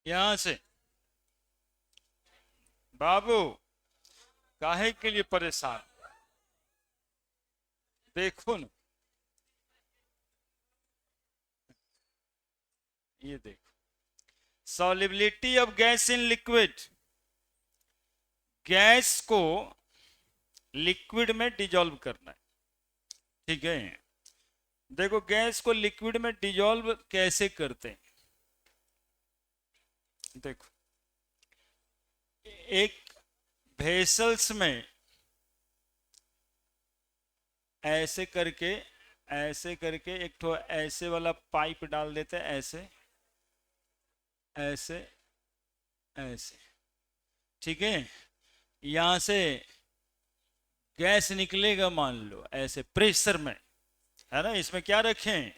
यहां से बाबू काहे के लिए परेशान? देखो ना, ये देखो, solubility of gas in liquid. Gas को लिक्विड में डिजोल्व करना है, ठीक है। देखो गैस को लिक्विड में डिजोल्व कैसे करते हैं, देखो एक वेसल्स में ऐसे करके एक तो ऐसे वाला पाइप डाल देते हैं, ऐसे ऐसे ऐसे, ठीक है। यहां से गैस निकलेगा, मान लो ऐसे प्रेशर में, है ना। इसमें क्या रखें?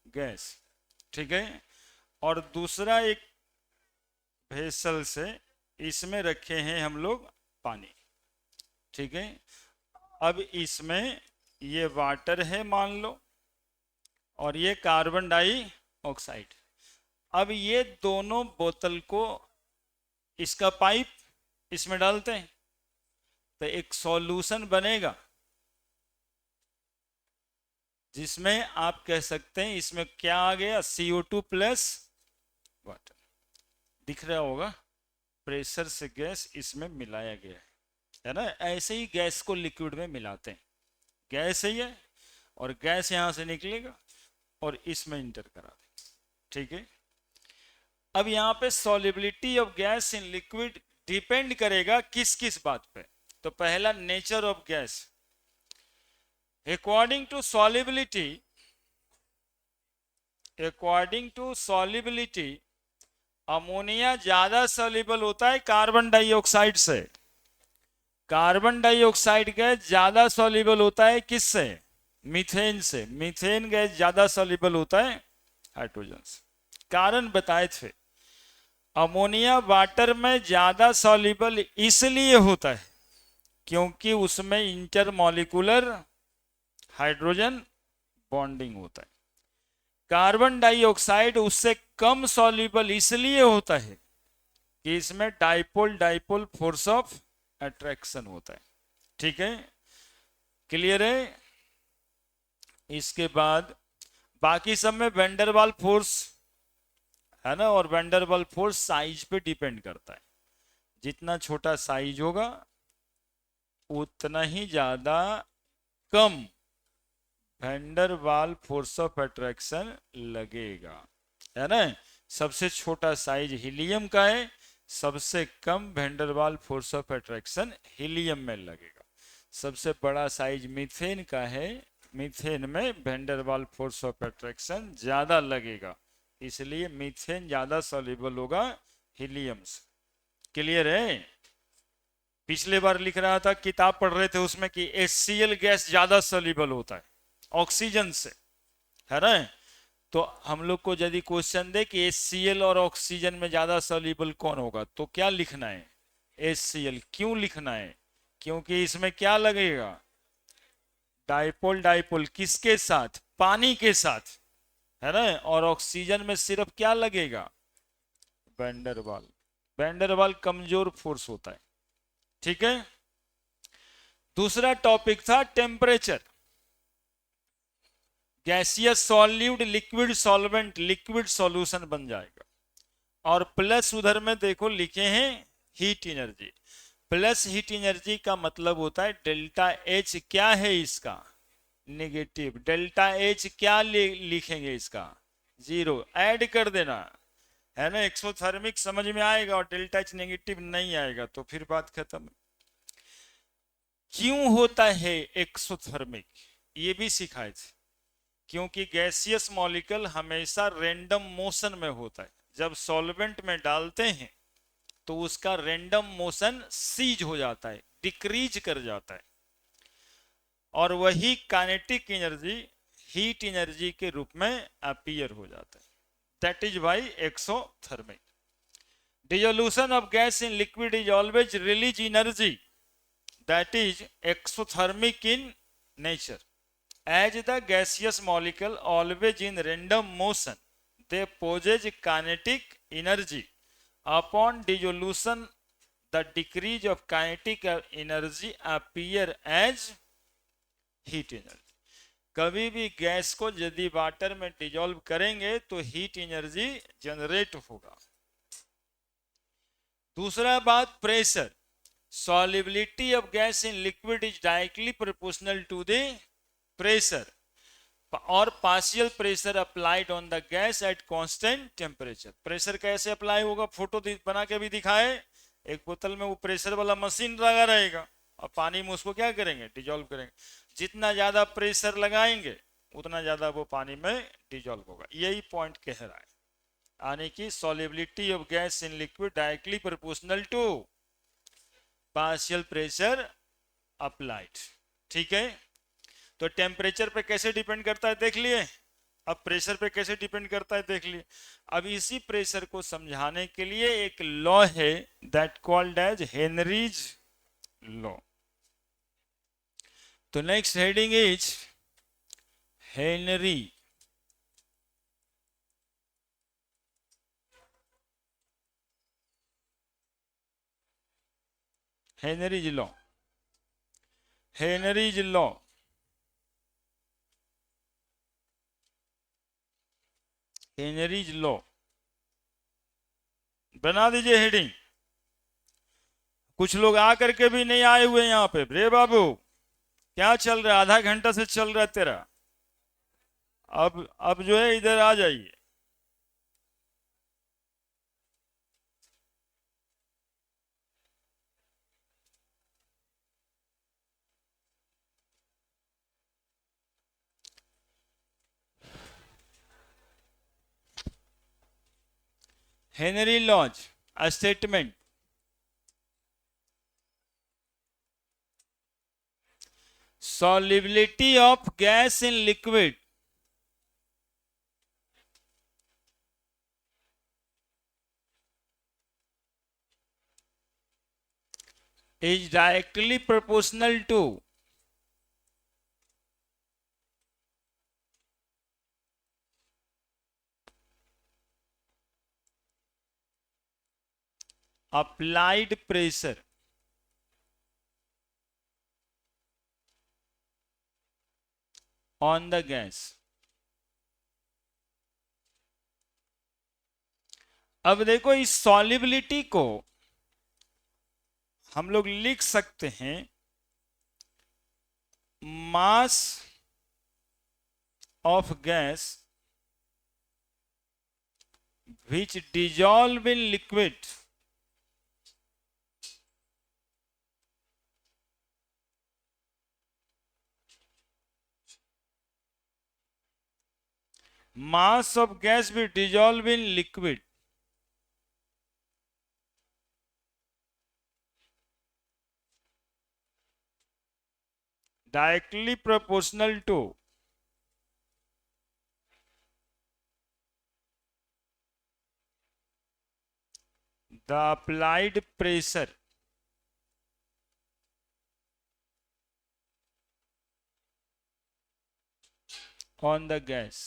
गैस, ठीक है। और दूसरा एक वेसल से इसमें रखे हैं हम लोग पानी, ठीक है। अब इसमें ये वाटर है मान लो, और ये कार्बन डाई ऑक्साइड। अब ये दोनों बोतल को, इसका पाइप इसमें डालते हैं तो एक सॉल्यूशन बनेगा, जिसमें आप कह सकते हैं इसमें क्या आ गया, CO2 प्लस वाटर। दिख रहा होगा, प्रेशर से गैस इसमें मिलाया गया है ना। ऐसे ही गैस को लिक्विड में मिलाते हैं, गैस है ये, और गैस यहां से निकलेगा और इसमें इंटर करा दें, ठीक है। अब यहां पे solubility of gas in liquid depend करेगा किस किस बात पे। तो पहला, nature of gas. According to solubility, ammonia ज्यादा सॉल्युबल होता है कार्बन डाइऑक्साइड से। कार्बन डाइऑक्साइड गैस ज्यादा सॉल्युबल होता है किससे? मीथेन से। मीथेन गैस ज्यादा सॉल्युबल होता है हाइड्रोजन से। कारण बताए थे, अमोनिया वाटर में ज्यादा सॉल्युबल इसलिए होता है क्योंकि उसमें इंटरमॉलिक्यूलर हाइड्रोजन बॉन्डिंग होता है। कार्बन डाइऑक्साइड उससे कम सॉल्युबल इसलिए होता है कि इसमें dipole dipole force of attraction होता है, ठीक है। क्लियर है? इसके बाद बाकी सब में वेंडरवाल फोर्स है ना, और वेंडरवाल फोर्स साइज पे डिपेंड करता है। जितना छोटा साइज होगा उतना ही ज्यादा कम वेंडरवाल फोर्स ऑफ अट्रैक्शन लगेगा, है ना। सबसे छोटा साइज हीलियम का है, सबसे कम van der Waals force of attraction helium में लगेगा। सबसे बड़ा साइज मीथेन का है, मीथेन में वेंडरवाल फोर्स ऑफ अट्रैक्शन ज्यादा लगेगा, इसलिए मीथेन ज्यादा सॉल्युबल होगा हीलियम से। क्लियर है? पिछले बार लिख रहा था, किताब पढ़ रहे थे, उसमें कि HCl गैस ज्यादा सॉल्युबल होता है ऑक्सीजन से, है ना। तो हम लोग को यदि क्वेश्चन दे कि HCl और ऑक्सीजन में ज्यादा सॉल्युबल कौन होगा, तो क्या लिखना है? HCl। क्यों लिखना है? क्योंकि इसमें क्या लगेगा? डाइपोल डाइपोल किसके साथ? पानी के साथ, है ना। और ऑक्सीजन में सिर्फ क्या लगेगा? वैंडरवाल। वैंडरवाल कमजोर फोर्स होता है, ठीक है। दूसरा टॉपिक था temperature. Gaseous solute liquid solvent, liquid solution बन जाएगा। और प्लस उधर में देखो लिखे हैं heat energy. Plus heat energy का मतलब होता है डेल्टा एच। क्या है इसका? नेगेटिव। डेल्टा एच क्या लिखेंगे इसका? जीरो। ऐड कर देना, है ना। एक्सोथर्मिक समझ में आएगा और डेल्टा एच नेगेटिव नहीं आएगा तो फिर बात खत्म। क्यों होता है एक्सोथर्मिक, ये भी सिखाए थे। क्योंकि गैसियस मॉलिक्यूल हमेशा रैंडम मोशन में होता है। जब सॉल्वेंट में डालते हैं तो उसका रैंडम मोशन सीज हो जाता है, डिक्रीज कर जाता है, और वही काइनेटिक एनर्जी हीट एनर्जी के रूप में अपीयर हो जाता है। That is why exothermic. Dissolution of gas in liquid is always release energy that is exothermic in nature. As the gaseous molecule always in random motion, they possess kinetic energy upon dissolution the decrease of kinetic energy appear as heat energy. कभी भी gas को यदि water में dissolve करेंगे तो heat energy generate होगा। दूसरा बात, pressure. Solubility of gas in liquid is directly proportional to the pressure और partial pressure applied on the gas at constant temperature. Pressure कैसे अप्लाई होगा, फोटो बना के भी दिखाए। एक बोतल में वो प्रेशर वाला मशीन लगा रहेगा और पानी में उसको क्या करेंगे, डिजोल्व करेंगे। जितना ज्यादा प्रेशर लगाएंगे उतना ज्यादा वो पानी में डिजोल्व होगा। यही पॉइंट कह रहा है, यानी कि solubility of gas in liquid directly proportional to partial pressure applied. ठीक है, तो टेम्परेचर पे कैसे डिपेंड करता है देख लिए, अब प्रेशर पे कैसे डिपेंड करता है देख लिए। अब इसी प्रेशर को समझाने के लिए एक लॉ है that called as Henry's law. तो next heading is Henry Henry's law. Henry's law Henry's law बना दीजिए हेडिंग। कुछ लोग आकर के भी नहीं आए हुए यहाँ पे। रे बाबू क्या चल रहा है, आधा घंटा से चल रहा है तेरा। अब जो है इधर आ जाइए। Henry laws a statement solubility of gas in liquid is directly proportional to applied pressure on the gas। अब देखो इस सॉल्युबिलिटी को हम लोग लिख सकते हैं mass of gas which dissolve in liquid mass of gas which dissolve in liquid directly proportional to the applied pressure on the gas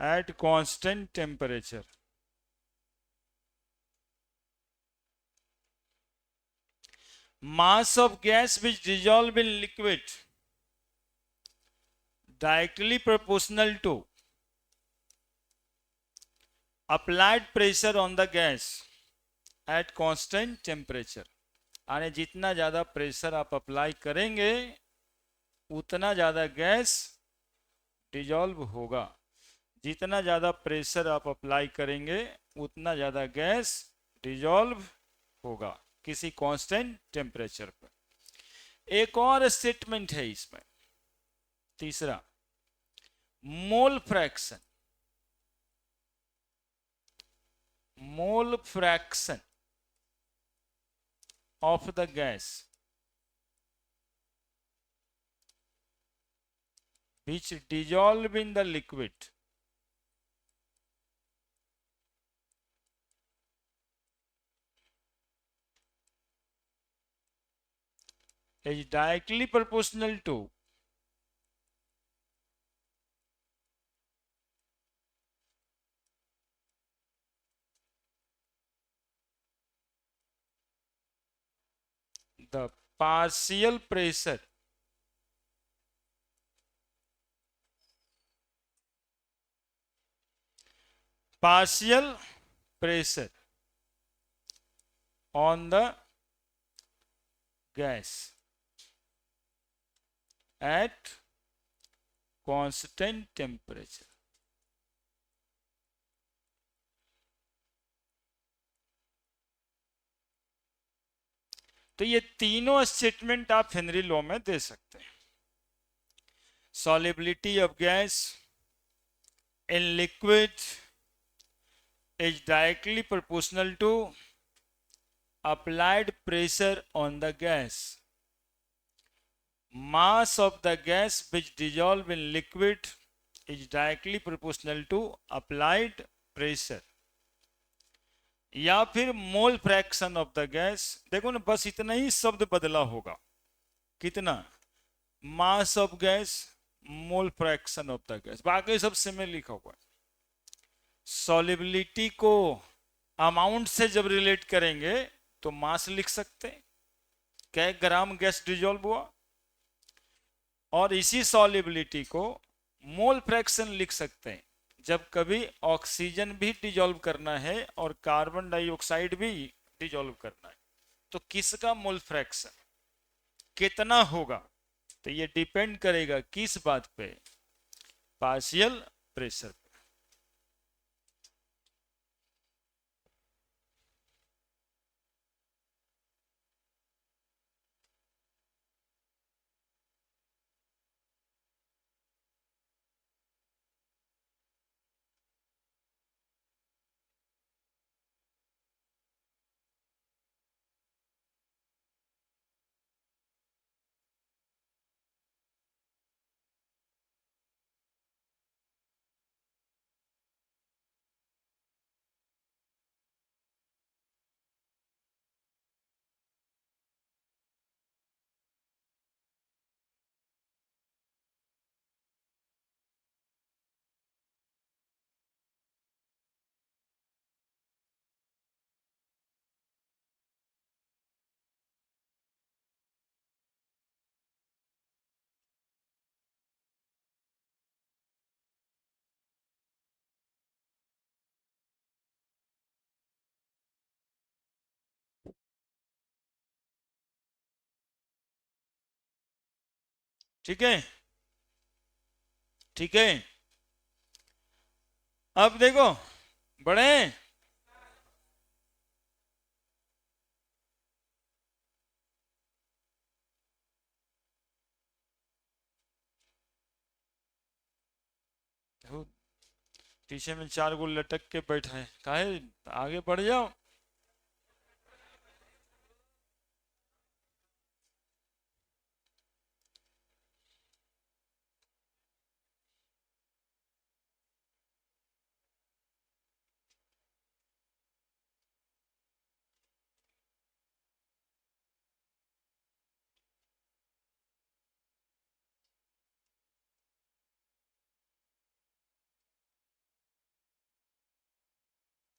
at constant temperature। Mass of gas which dissolve in liquid directly proportional to applied pressure on the gas at constant temperature। यानी जितना ज्यादा pressure आप apply करेंगे उतना ज्यादा gas dissolve होगा। जितना ज्यादा प्रेशर आप अप्लाई करेंगे उतना ज्यादा गैस डिजॉल्व होगा किसी कांस्टेंट टेम्परेचर पर। एक और स्टेटमेंट है इसमें, तीसरा, mole fraction. Mole fraction of the gas which dissolve in the liquid is directly proportional to the partial pressure on the gas at constant temperature. तो ये तीनों स्टेटमेंट आप हेनरी लॉ में दे सकते हैं. Solubility of gas in liquid is directly proportional to applied pressure on the gas. Mass of the gas which dissolve in liquid is directly proportional to applied pressure. या फिर मोल fraction of the gas. देखो ना, बस इतना ही शब्द बदला होगा. कितना? Mass of gas, mole fraction of the gas, बाकी सब सेम लिखा हुआ है. सॉलिबिलिटी को अमाउंट से जब रिलेट करेंगे तो मास लिख सकते हैं, क्या ग्राम गैस डिजोल्व हुआ. और इसी सॉलिबिलिटी को मोल फ्रैक्शन लिख सकते हैं जब कभी ऑक्सीजन भी डिजोल्व करना है और कार्बन डाइऑक्साइड भी डिजोल्व करना है. तो किसका मोल फ्रैक्शन कितना होगा? तो ये डिपेंड करेगा किस बात पे? पार्शियल प्रेशर पे. ठीक है, ठीक है. अब देखो बड़े, पीछे में 4 गो लटक के बैठा है, काहे? आगे बढ़ जाओ.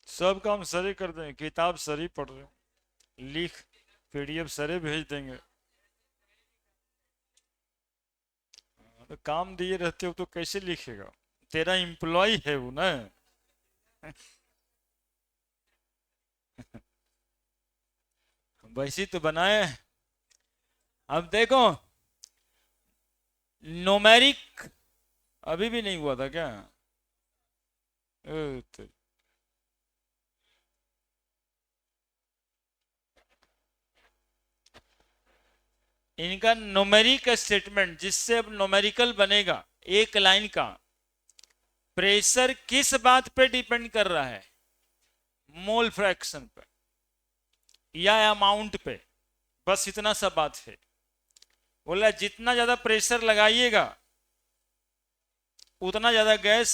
सब काम सरे कर देंगे, किताब सरी पढ़ रहे हो, लिख, पीडीएफ सरे भेज देंगे. तो काम दिए रहते हो तो कैसे लिखेगा? तेरा एम्प्लॉय है वो ना. वैसे तो बनाए. अब देखो, नोमेरिक अभी भी नहीं हुआ था क्या? तो इनका नोमेरिक स्टेटमेंट, जिससे अब नोमेरिकल बनेगा एक लाइन का, प्रेशर किस बात पे डिपेंड कर रहा है? मोल फ्रैक्शन पे या अमाउंट पे. बस इतना सा बात है. बोला जितना ज्यादा प्रेशर लगाइएगा उतना ज्यादा गैस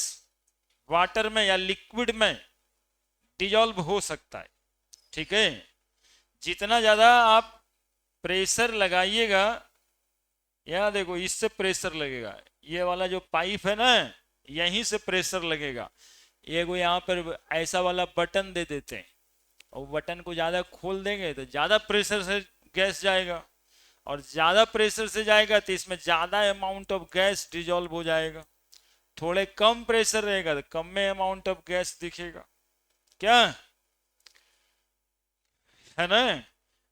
वाटर में या लिक्विड में डिजोल्व हो सकता है. ठीक है, जितना ज्यादा आप प्रेशर लगाइएगा, यहां देखो इससे प्रेशर लगेगा, ये वाला जो पाइप है ना, यहीं से प्रेशर लगेगा. ये को यहाँ पर ऐसा वाला बटन दे देते हैं और बटन को ज्यादा खोल देंगे तो ज्यादा प्रेशर से गैस जाएगा. और ज्यादा प्रेशर से जाएगा तो इसमें ज्यादा अमाउंट ऑफ गैस डिजोल्व हो जाएगा, थोड़े कम प्रेशर रहेगा तो कम में अमाउंट ऑफ गैस दिखेगा, क्या है ना।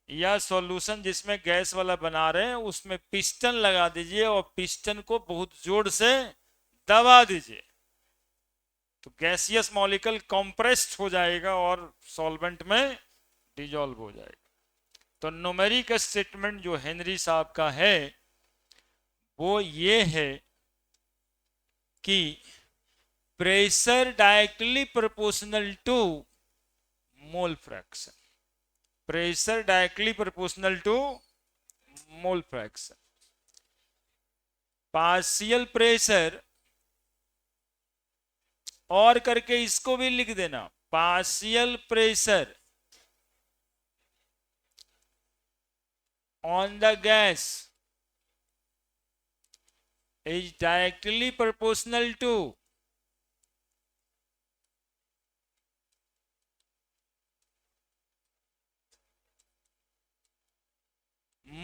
या सॉल्यूशन जिसमें गैस वाला बना रहे हैं उसमें पिस्टन लगा दीजिए और पिस्टन को बहुत जोर से दबा दीजिए, तो गैसियस मॉलिक्यूल कंप्रेस्ड हो जाएगा और सॉल्वेंट में डिजोल्व हो जाएगा। तो न्यूमेरिक स्टेटमेंट जो हेनरी साहब का है वो ये है कि pressure directly proportional to mole fraction, pressure directly proportional to mole fraction. Partial pressure और करके इसको भी लिख देना, partial pressure on the gas is directly proportional to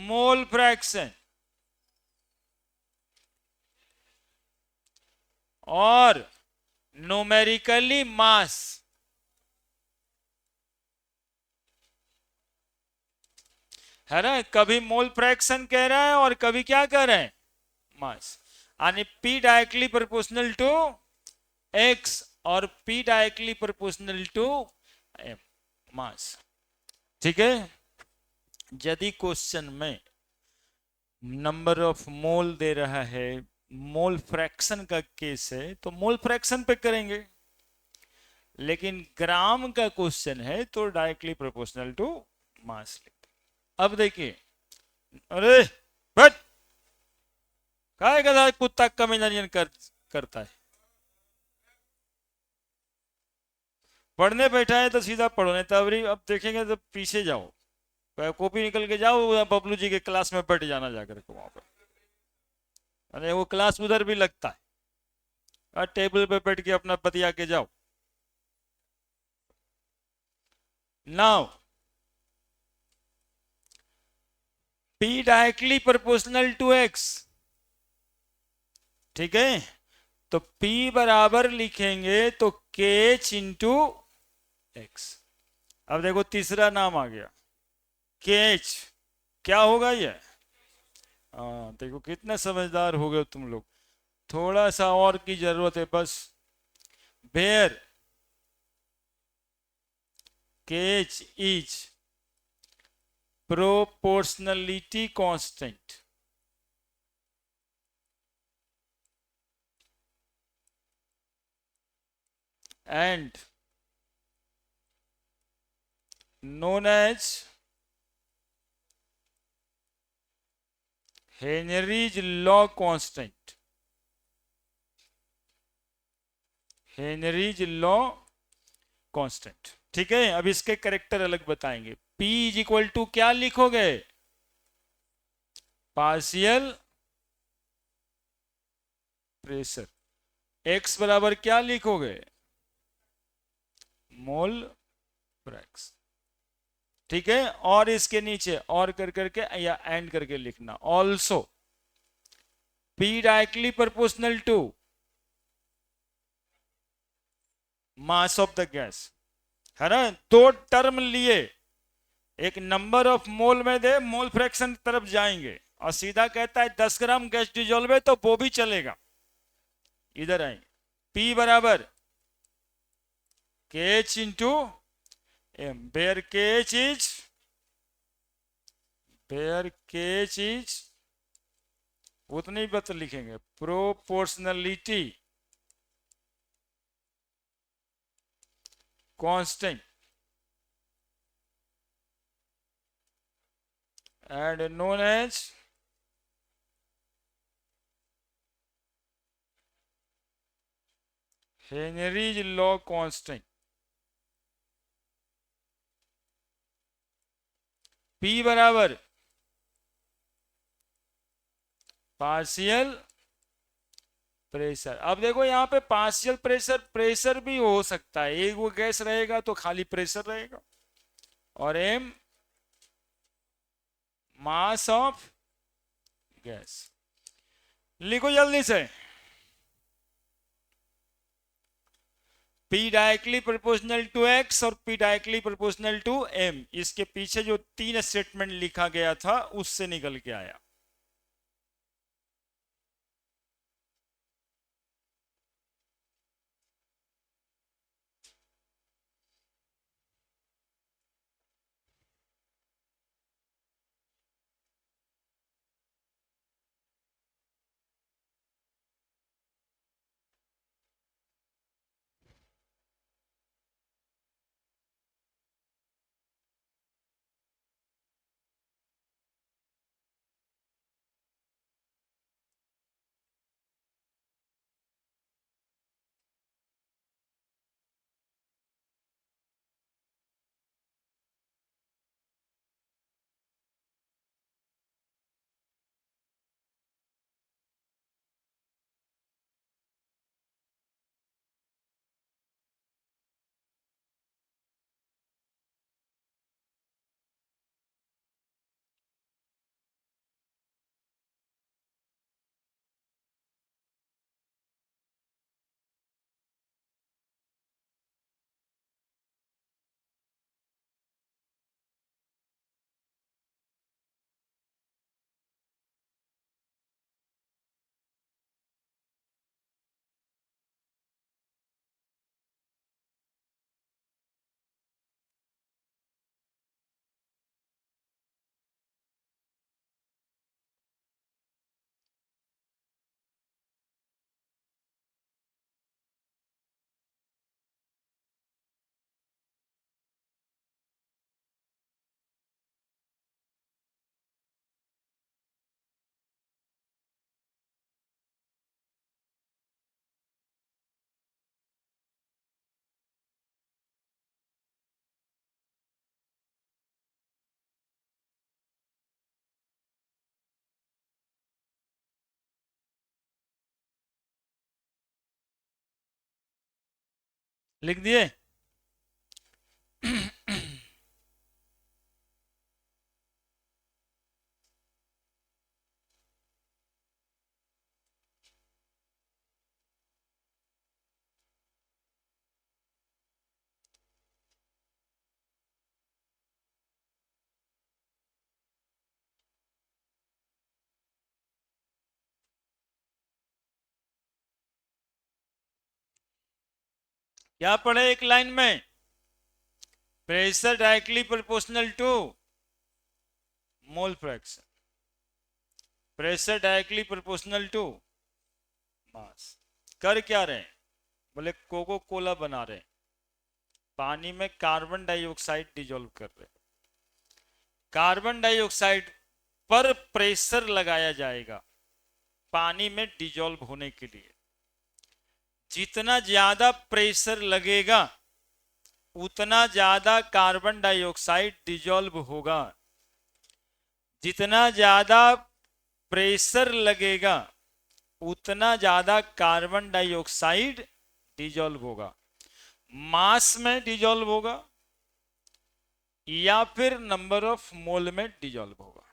mole fraction और न्यूमेरिकली मास, है ना। कभी मोल फ्रैक्शन कह रहा है और कभी क्या कह रहे हैं, मास। यानी P directly proportional to X और P directly proportional to M, mass. ठीक है। यदि क्वेश्चन में नंबर ऑफ मोल दे रहा है, मोल फ्रैक्शन का केस है तो मोल फ्रैक्शन पे करेंगे, लेकिन ग्राम का क्वेश्चन है तो डायरेक्टली प्रोपोर्शनल टू मास लिखते। अब देखिए, अरे बट काय गधा कुत्ता कमिंजन करता है, पढ़ने बैठा है तो सीधा पढ़ो, नहीं तो अब देखेंगे तो पीछे जाओ, कॉपी निकल के जाओ बबलू जी के क्लास में बैठ जाना जाकर के वहां पर, अरे वो क्लास उधर भी लगता है, और टेबल पे बैठ के अपना बतिया के जाओ। Now P directly proportional to X, ठीक है। तो P बराबर लिखेंगे तो KH इंटू X। अब देखो तीसरा नाम आ गया KH, क्या होगा ये, हाँ देखो कितने समझदार हो गए तुम लोग, थोड़ा सा और की जरूरत है बस। Where KH is proportionality constant, and known as Henry's law constant, Henry's law constant। ठीक है। अब इसके कैरेक्टर अलग बताएंगे। P इज इक्वल टू क्या लिखोगे, पार्शियल प्रेशर, X बराबर क्या लिखोगे, मोल फ्रैक्शन, ठीक है। और इसके नीचे और कर करके या एंड करके लिखना, also P directly proportional to mass of the gas, है ना। दो टर्म लिए, एक नंबर ऑफ मोल में दे, मोल फ्रैक्शन की तरफ जाएंगे, और सीधा कहता है 10 ग्राम गैस डिजोल्व है तो वो भी चलेगा, इधर आएंगे। P बराबर KH into M, where KH is उतनी बात लिखेंगे, proportionality constant and known as Henry's law constant। P बराबर पार्शियल प्रेशर। अब देखो यहाँ पे पार्शियल प्रेशर, प्रेशर भी हो सकता है, एक वो गैस रहेगा तो खाली प्रेशर रहेगा, और M मास ऑफ गैस। लिखो जल्दी से। P directly proportional to x और P directly proportional to m, इसके पीछे जो 3 स्टेटमेंट लिखा गया था उससे निकल के आया। लिख दिए। क्या पढ़े एक लाइन में? Pressure directly proportional to mole fraction, pressure directly proportional to mass. कर क्या रहे हैं? बोले कोको कोला बना रहे हैं, पानी में कार्बन डाइऑक्साइड डिजोल्व कर रहे हैं। कार्बन डाइऑक्साइड पर प्रेशर लगाया जाएगा पानी में डिजोल्व होने के लिए। जितना ज्यादा प्रेशर लगेगा उतना ज्यादा कार्बन डाइऑक्साइड डिजोल्व होगा। जितना ज्यादा प्रेशर लगेगा उतना ज्यादा कार्बन डाइऑक्साइड डिजोल्व होगा। मास में डिजोल्व होगा या फिर नंबर ऑफ मोल में डिजोल्व होगा।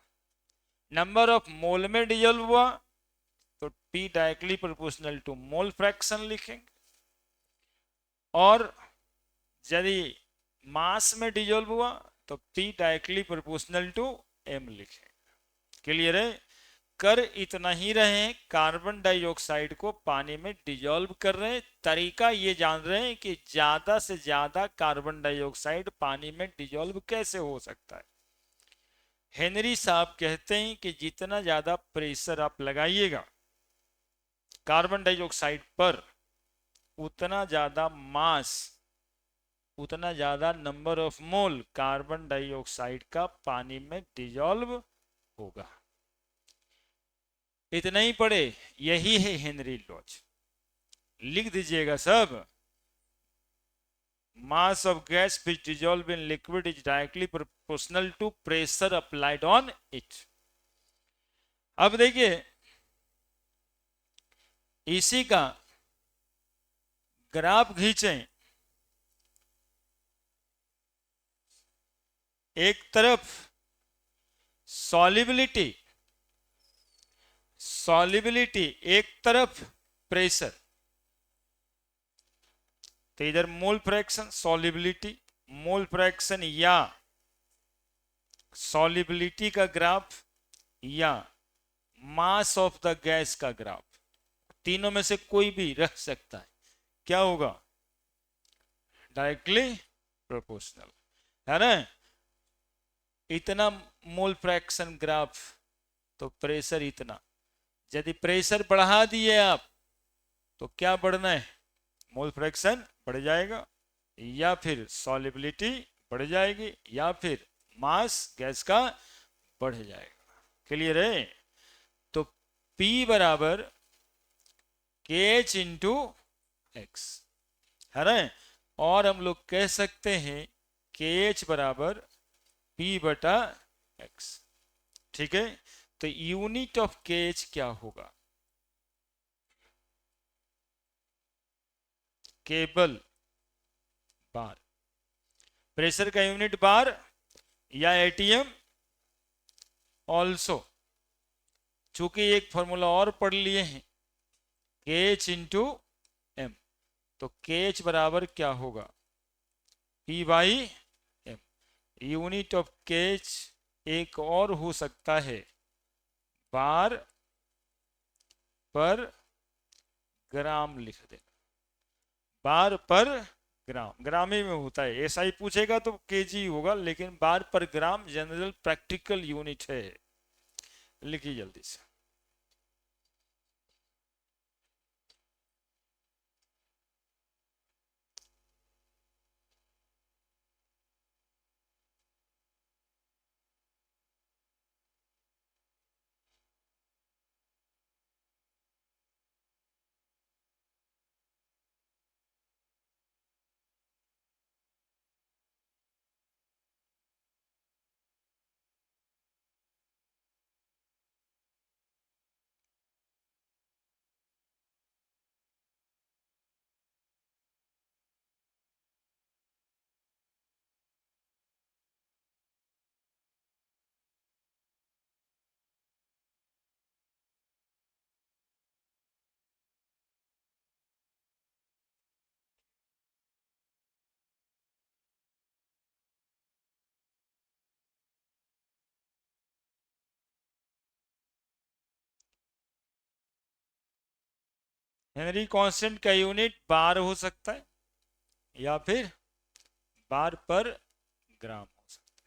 नंबर ऑफ मोल में डिजोल्व हुआ तो P directly proportional to mole fraction लिखेंगे, और यदि मास में डिजोल्व हुआ तो P directly proportional to m लिखेंगे। क्लियर है? कर इतना ही रहे हैं, कार्बन डाइऑक्साइड को पानी में डिजोल्व कर रहे हैं। तरीका ये जान रहे हैं कि ज्यादा से ज्यादा कार्बन डाइऑक्साइड पानी में डिजोल्व कैसे हो सकता है। हेनरी साहब कहते हैं कि जितना ज्यादा प्रेशर आप लगाइएगा कार्बन डाइऑक्साइड पर उतना ज्यादा मास, उतना ज्यादा number of mole carbon dioxide का पानी में डिजोल्व होगा। इतना ही पढ़े, यही है हेनरी लॉज। लिख दीजिएगा सब। Mass of gas which dissolve in liquid is directly proportional to pressure applied on it। अब देखिए इसी का ग्राफ खींचें। एक तरफ सॉल्युबिलिटी सॉल्युबिलिटी एक तरफ प्रेशर, तो इधर mole fraction solubility, mole fraction या सॉल्युबिलिटी का ग्राफ या मास ऑफ द गैस का ग्राफ, तीनों में से कोई भी रख सकता है। क्या होगा? डायरेक्टली प्रोपोर्शनल, है ना। इतना मोल फ्रैक्शन ग्राफ तो प्रेशर इतना, यदि प्रेशर बढ़ा दिए आप तो क्या बढ़ना है? मोल फ्रैक्शन बढ़ जाएगा, या फिर सॉल्युबिलिटी बढ़ जाएगी, या फिर मास गैस का बढ़ जाएगा। क्लियर है? तो P बराबर KH इंटू एक्स, है ना। और हम लोग कह सकते हैं KH बराबर P बटा एक्स। ठीक है, तो यूनिट ऑफ KH क्या होगा? केबल बार, प्रेशर का यूनिट बार या एटीएम ऑल्सो। चूंकि एक फॉर्मूला और पढ़ लिए हैं, KH इंटू एम, तो KH बराबर क्या होगा? P by M. Unit of KH एक और हो सकता है बार पर ग्राम, लिख देना बार पर ग्राम, ग्रामी में होता है। ऐसा ही पूछेगा तो केजी होगा, लेकिन बार पर ग्राम जनरल प्रैक्टिकल यूनिट है। लिखिए जल्दी से। हेनरी कांस्टेंट का यूनिट बार हो सकता है या फिर बार पर ग्राम हो सकता है।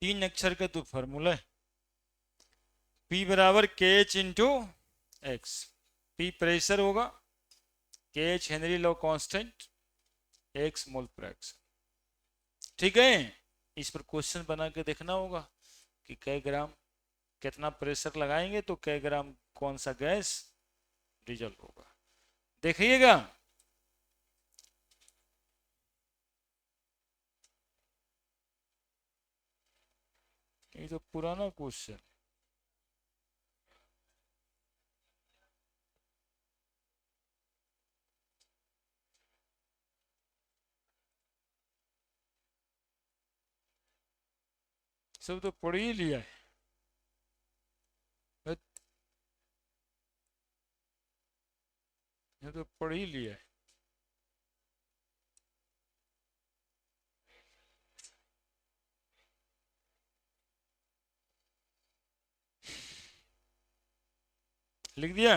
3 अक्षर का तो फॉर्मूला है, P बराबर KH into x. P pressure होगा, KH Henry law constant, x mole fraction. ठीक है, इस पर क्वेश्चन बना के देखना होगा कि कै ग्राम, कितना प्रेशर लगाएंगे तो कै ग्राम कौन सा गैस डिजल्व होगा। देखिएगा। ये तो पुराना क्वेश्चन, सब तो पढ़ ही लिया है। ये तो पढ़ ही लिया है। लिख दिया?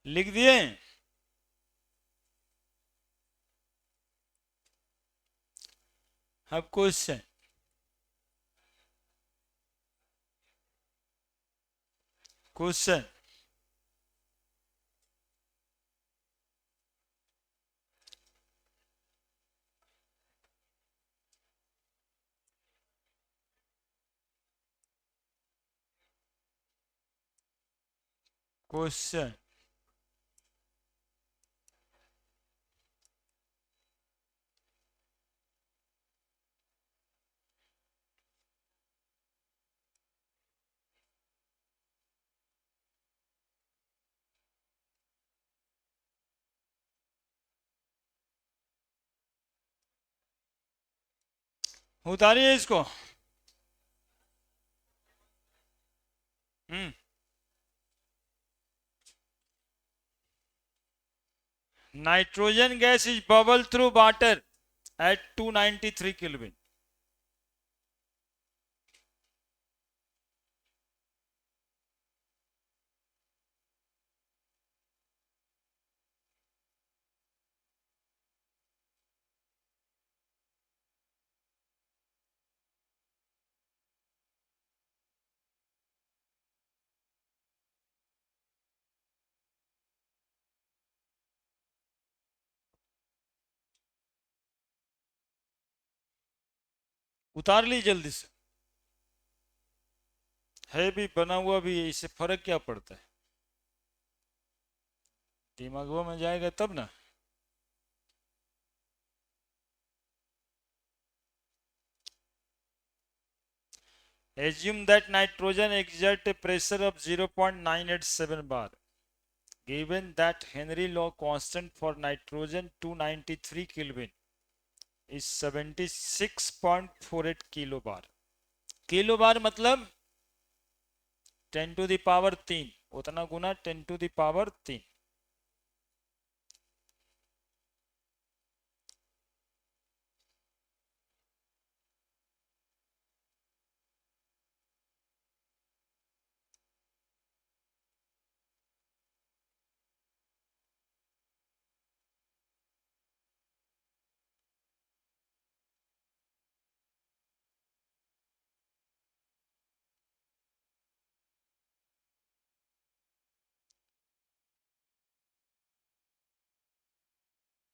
लिख दिए? अब क्वेश्चन, क्वेश्चन। क्वेश्चन। उतारिए इसको। हम्म। Nitrogen gas is bubble through water at 293 Kelvin. उतार ली जल्दी से। है भी बना हुआ भी है, इससे फर्क क्या पड़ता है? दिमागों में जाएगा तब ना। Assume that nitrogen exert a pressure of 0.987 bar. Given that Henry law constant for nitrogen 293 Kelvin is 76.48 kilo bar. Kilo bar मतलब 10 टू द पावर 3, उतना गुना 10 टू द पावर 3।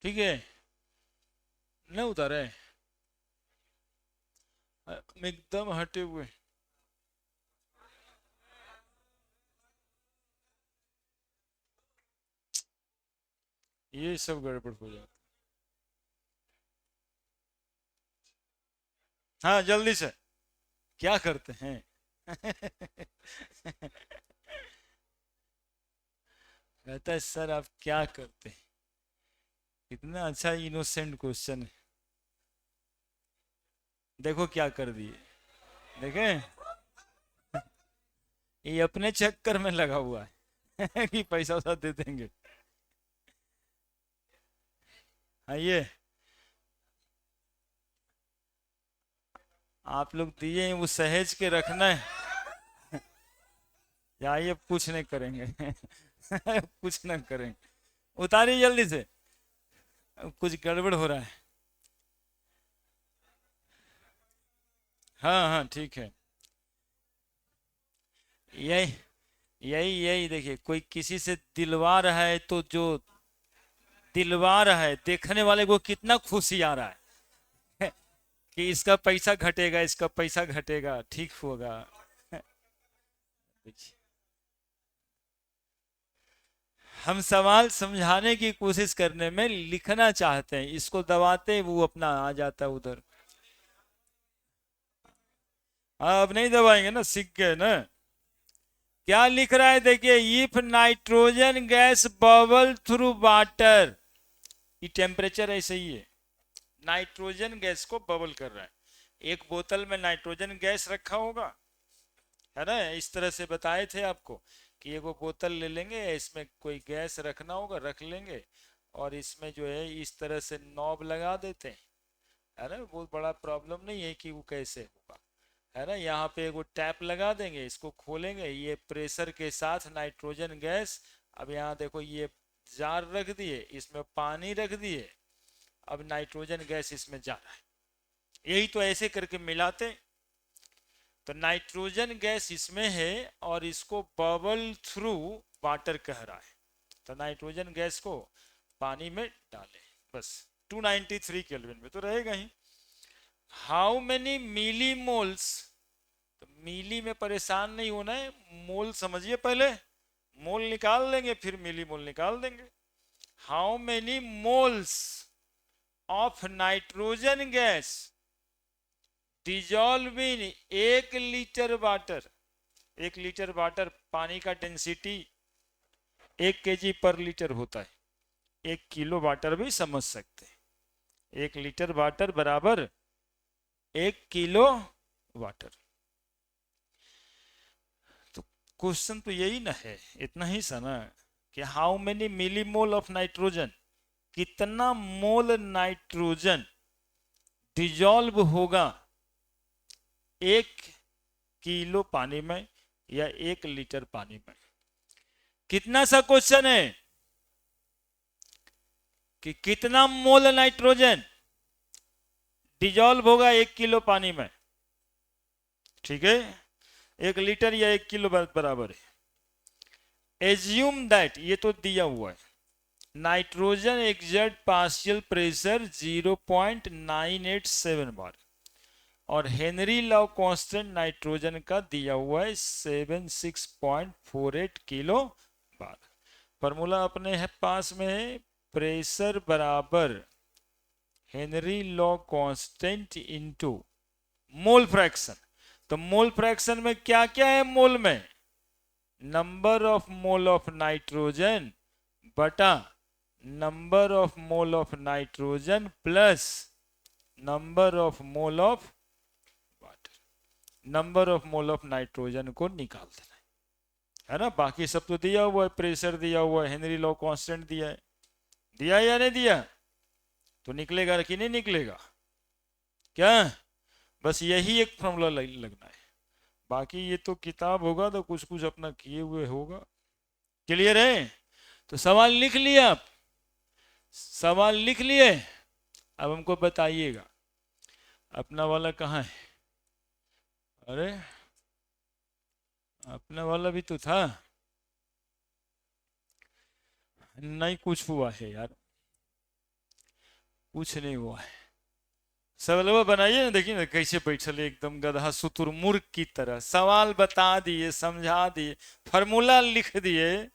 ठीक है, नहीं उतारे एकदम हटे हुए। ये सब गड़बड़ हो जाता। हाँ जल्दी से। क्या करते हैं? कहता है सर आप क्या करते हैं? कितना अच्छा इनोसेंट क्वेश्चन है। देखो क्या कर दिए। देखें, ये अपने चक्कर में लगा हुआ है कि पैसा वैसा दे देंगे। आइए, आप लोग दिए हैं, वो सहेज के रखना है। या ये कुछ नहीं करेंगे। कुछ नहीं करेंगे। उतारिए जल्दी से, कुछ गड़बड़ हो रहा है। हाँ हाँ ठीक है। यही यही यही देखिए, कोई किसी से दिलवा रहा है तो जो दिलवा रहा है, देखने वाले को कितना खुशी आ रहा है कि इसका पैसा घटेगा, इसका पैसा घटेगा, ठीक होगा। देखिए, हम सवाल समझाने की कोशिश करने में लिखना चाहते हैं, इसको दबाते हैं, वो अपना आ जाता है उधर। हाँ, अब नहीं दबाएंगे ना, सीख गए ना। क्या लिख रहा है देखिए, if nitrogen gas bubble through water, ये टेम्परेचर ऐसे ही है, नाइट्रोजन गैस को बबल कर रहा है। एक बोतल में नाइट्रोजन गैस रखा होगा, है ना, इस तरह से बताए थे आपको कि एक वो बोतल ले लेंगे, इसमें कोई गैस रखना होगा, रख लेंगे, और इसमें जो है इस तरह से नॉब लगा देते हैं, है ना, बहुत बड़ा प्रॉब्लम नहीं है कि वो कैसे होगा, है ना। यहाँ पे एक वो टैप लगा देंगे, इसको खोलेंगे, ये प्रेशर के साथ नाइट्रोजन गैस, अब यहाँ देखो ये जार रख दिए, इसमें पानी रख दिए, अब नाइट्रोजन गैस इसमें जा रहा है। यही तो ऐसे करके मिलाते। तो नाइट्रोजन गैस इसमें है और इसको बबल थ्रू वाटर कह रहा है, तो नाइट्रोजन गैस को पानी में डालें बस। 293 केल्विन में तो रहेगा ही। हाउ मेनी मिली मोल्स, तो मिली में परेशान नहीं होना है, मोल समझिए पहले, मोल निकाल लेंगे फिर मिली मोल निकाल देंगे। How many moles of nitrogen gas dissolve in 1 litre water. 1 litre water, पानी का डेंसिटी 1 kg पर लीटर होता है, 1 किलो वाटर भी समझ सकते हैं। 1 लीटर वाटर बराबर 1 किलो वाटर। तो क्वेश्चन तो यही ना है, इतना ही सा ना कि how many millimole of nitrogen, कितना मोल नाइट्रोजन डिजॉल्व होगा 1 किलो पानी में या 1 लीटर पानी में। कितना सा क्वेश्चन है कि कितना मोल नाइट्रोजन डिजॉल्व होगा 1 किलो पानी में, ठीक है, 1 लीटर या 1 किलो बराबर है। एज्यूम दैट, ये तो दिया हुआ है, नाइट्रोजन एक्सर्ट पार्शियल प्रेशर 0.987 बार और हेनरी लॉ कांस्टेंट नाइट्रोजन का दिया हुआ है 76.48 किलो बार। फॉर्मूला अपने है पास में है, प्रेशर बराबर Henry law constant into mole fraction. तो मोल फ्रैक्शन में क्या क्या है, मोल में number of mole of nitrogen बटा number of mole of nitrogen plus number of mole of water. Number of mole of nitrogen को निकाल देना है ना, बाकी सब तो दिया हुआ है, प्रेशर दिया हुआ है, हेनरी लॉ कांस्टेंट दिया है, दिया या नहीं दिया, तो निकलेगा कि नहीं निकलेगा, क्या बस यही एक फॉर्मूला लगना है, बाकी ये तो किताब होगा तो कुछ कुछ अपना किए हुए होगा। क्लियर है? तो सवाल लिख लिया आप, सवाल लिख लिए, अब हमको बताइएगा अपना वाला कहाँ है। अरे अपना वाला भी तो था, नहीं कुछ हुआ है यार, कुछ नहीं हुआ है। सवाल बनाइए ना, देखिए ना कैसे बैठे एकदम गधा शुतुरमुर्ग की तरह, सवाल बता दिए, समझा दिए, फॉर्मूला लिख दिए,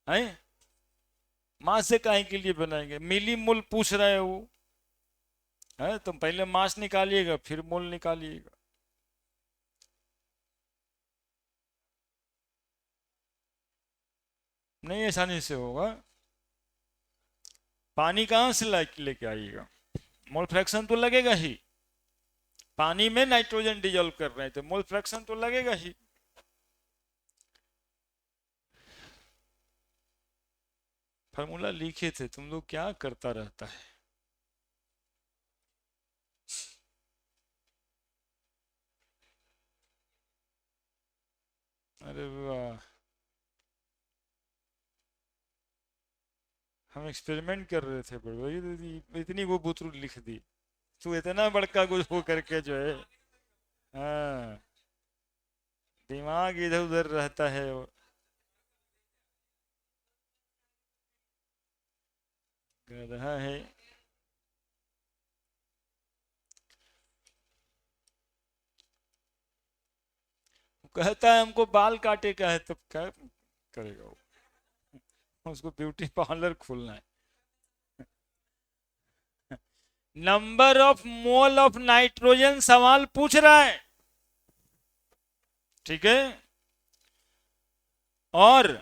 हैं मास से काहे के लिए बनाएंगे, मिली मोल पूछ रहे हैं वो, है तुम पहले मास निकालिएगा फिर मोल निकालिएगा। नहीं आसानी से होगा, पानी कहां से लेके आइएगा, मोल फ्रैक्शन तो लगेगा ही, पानी में नाइट्रोजन डिजॉल्व कर रहे हैं तो मोल फ्रैक्शन तो लगेगा ही। फॉर्मूला लिखे थे, तुम लोग क्या करता रहता है। अरे वाह, हम एक्सपेरिमेंट कर रहे थे, बड़े इतनी वो बुतरू लिख दी, तू इतना बड़का कुछ हो करके जो है, हाँ दिमाग इधर उधर रहता है। गधा है। कहता है हमको बाल काटे का है, तब क्या करेगा वो, उसको ब्यूटी पार्लर खोलना है। Number of mole of nitrogen सवाल पूछ रहा है, ठीक है, और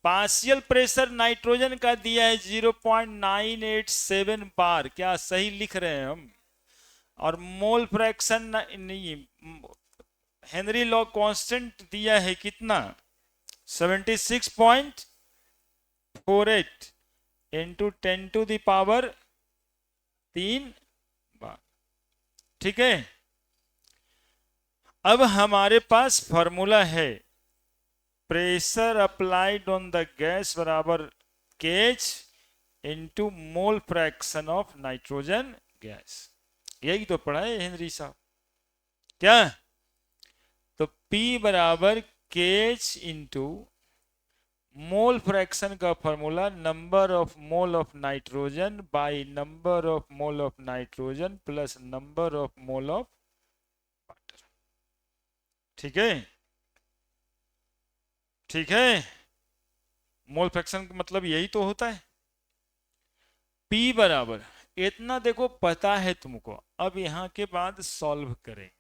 पार्शियल प्रेशर नाइट्रोजन का दिया है 0.987 बार, क्या सही लिख रहे हैं हम, और मोल फ्रैक्शन नहीं, हेनरी लॉ कांस्टेंट दिया है कितना 76.48 इंटू 10⁻³ बार, ठीक है। अब हमारे पास फॉर्मूला है, pressure applied on the gas बराबर केज into mole fraction of nitrogen gas, यही तो पढ़ा है हेनरी साहब, क्या तो P बराबर KH इंटू मोल फ्रैक्शन का formula number of mole of nitrogen by number of mole of nitrogen plus number of mole of water. ठीक है, ठीक है। मोल फ्रैक्शन का मतलब यही तो होता है। P बराबर इतना देखो पता है तुमको, अब यहां के बाद सॉल्व करेंगे।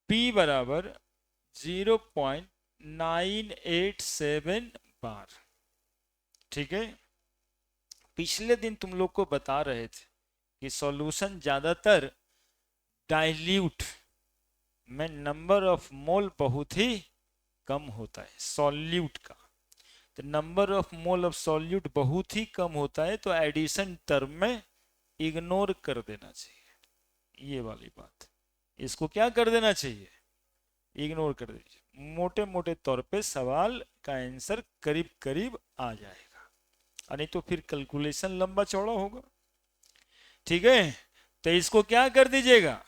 P बराबर 0.987 बार। ठीक है, पिछले दिन तुम लोग को बता रहे थे कि सॉल्यूशन ज्यादातर डाइल्यूट में नंबर ऑफ मोल बहुत ही कम होता है सॉल्यूट का। तो number of mole of solute बहुत ही कम होता है, तो एडिशन टर्म में इग्नोर कर देना चाहिए ये वाली बात। इसको क्या कर देना चाहिए, इग्नोर कर दीजिए। मोटे मोटे तौर पे सवाल का आंसर करीब करीब आ जाएगा, नहीं तो फिर कैलकुलेशन लंबा चौड़ा होगा। ठीक है, तो इसको क्या कर दीजिएगा,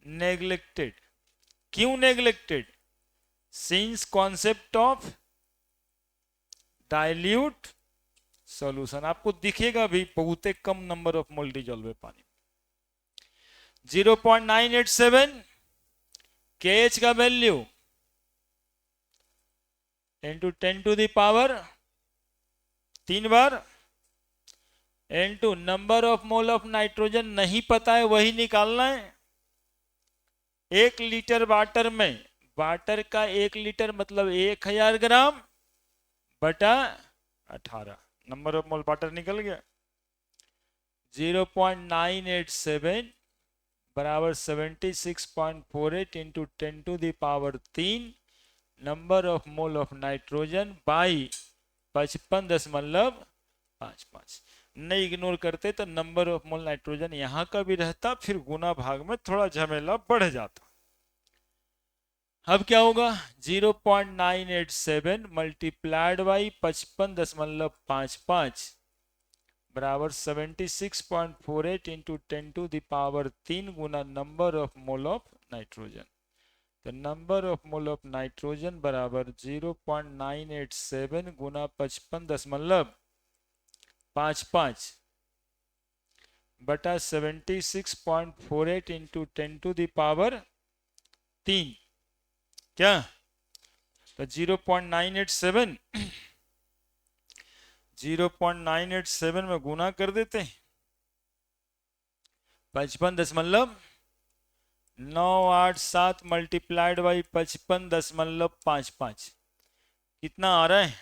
नेग्लेक्टेड। क्यों neglected, since concept of dilute solution आपको दिखेगा भी बहुत कम नंबर ऑफ मोल डिजॉल्व है पानी। 0.987 KH का value into 10 to the power 3 बार into number of mole of nitrogen नहीं पता है वही निकालना है। 1 लीटर वाटर में, वाटर का 1 लीटर मतलब 1000 ग्राम बटा 18, नंबर ऑफ मोल वाटर निकल गया। 0.987 बराबर 76.48 into 10 to the power 3 number of mole of nitrogen by 55.55। नहीं इग्नोर करते तो नंबर ऑफ मोल नाइट्रोजन यहां का भी रहता, फिर गुना भाग में थोड़ा झमेला बढ़ जाता। अब क्या होगा, 0.987 मल्टीप्लाइड बाई 55.55 बराबर 76.48 इंटू 10 टू द पावर 3 गुना number of mole of nitrogen. तो number of mole of nitrogen बराबर 0.987 गुना 55.55 बटा 76.48 इंटू 10 टू द पावर 3 क्या, तो 0.987 में गुना कर देते हैं 55.987 मल्टीप्लाइड बाई 55.55 कितना आ रहा है,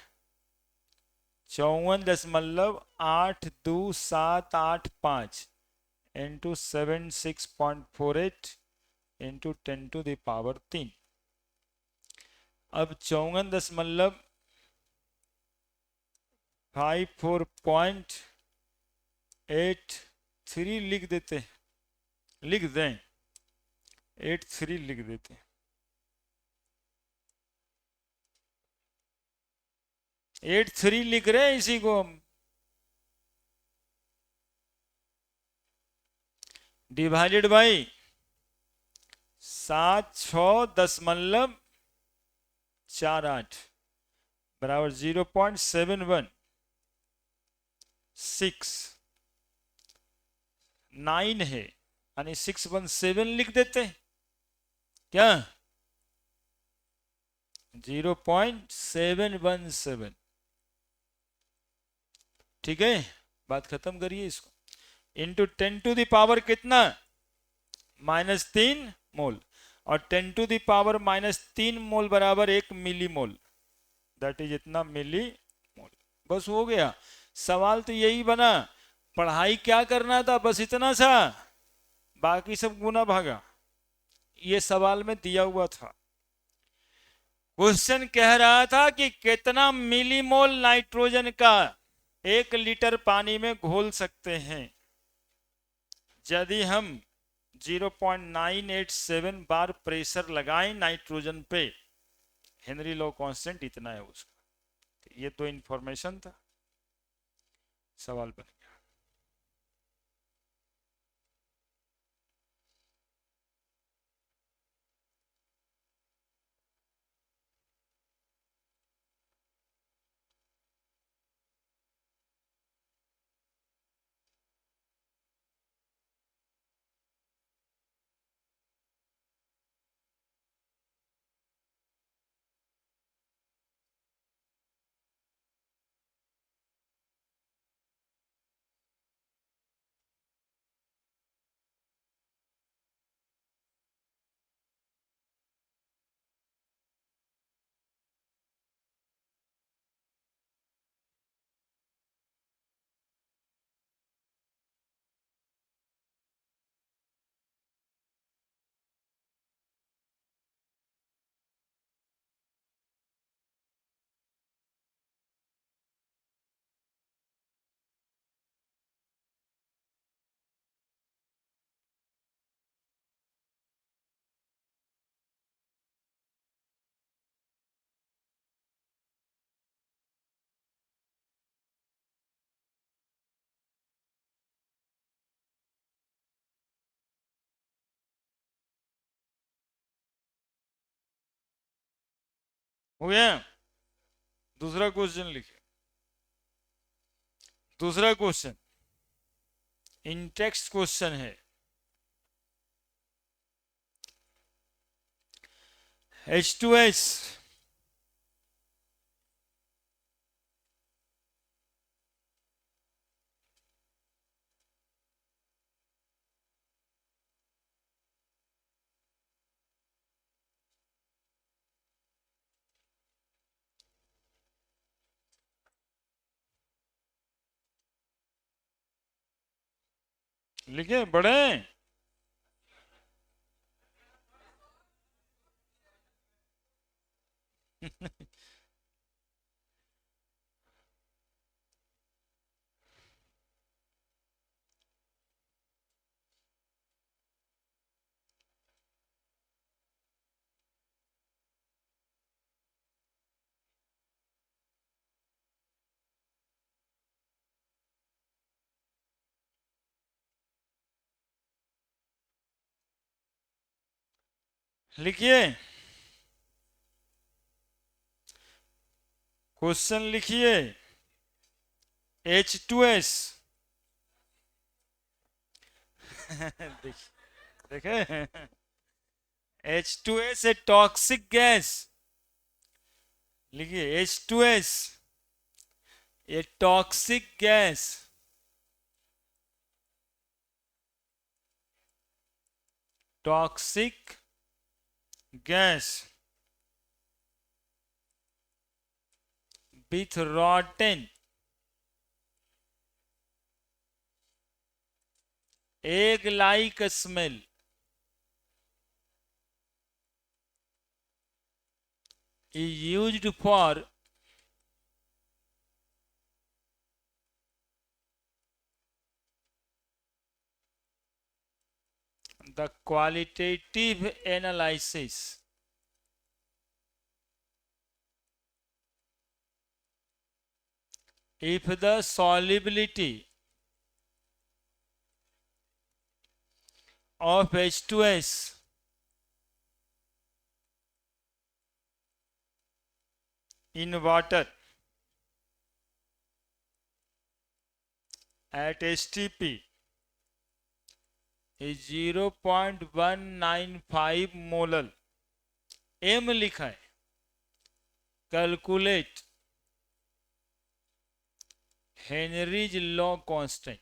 54.82785 into 76.48 into 10 to the power 3। अब 54.83 लिख देते, लिख दें 83 लिख देते। 83 लिख रहे हैं इसी को हम, डिवाइडेड बाई 76.48 बराबर 0.716 है, यानी 617 लिख देते क्या, 0.717। ठीक है, बात खत्म करिए इसको। इंटू 10 टू द पावर कितना, -3 मोल, और 10 टू द पावर -3 मोल बराबर 1 मिली मोल, दैट इज इतना मिली मोल। बस हो गया, सवाल तो यही बना, पढ़ाई क्या करना था, बस इतना सा, बाकी सब गुना भागा ये सवाल में दिया हुआ था। क्वेश्चन कह रहा था कि कितना मिलीमोल नाइट्रोजन का 1 लीटर पानी में घोल सकते हैं यदि हम 0.987 बार प्रेशर लगाएं नाइट्रोजन पे। हेनरी लॉ कांस्टेंट इतना है उसका। ये तो इंफॉर्मेशन था, सवाल बन गया। हो गया। दूसरा क्वेश्चन लिखिए। दूसरा क्वेश्चन इन टेक्स्ट क्वेश्चन है। H2S लिखे बड़े। लिखिए क्वेश्चन लिखिए। H2S देखे H2S ए टॉक्सिक गैस। लिखिए H2S a toxic gas. Toxic gas with rotten egg like smell is used for the qualitative analysis if the solubility of H2S in water at STP is 0.195 molal. M लिखा है calculate Henry's law constant.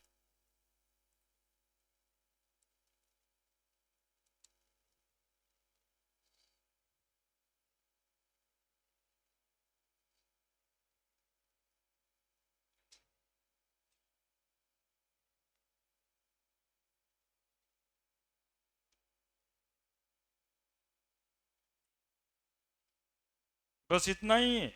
बस इतना ही है।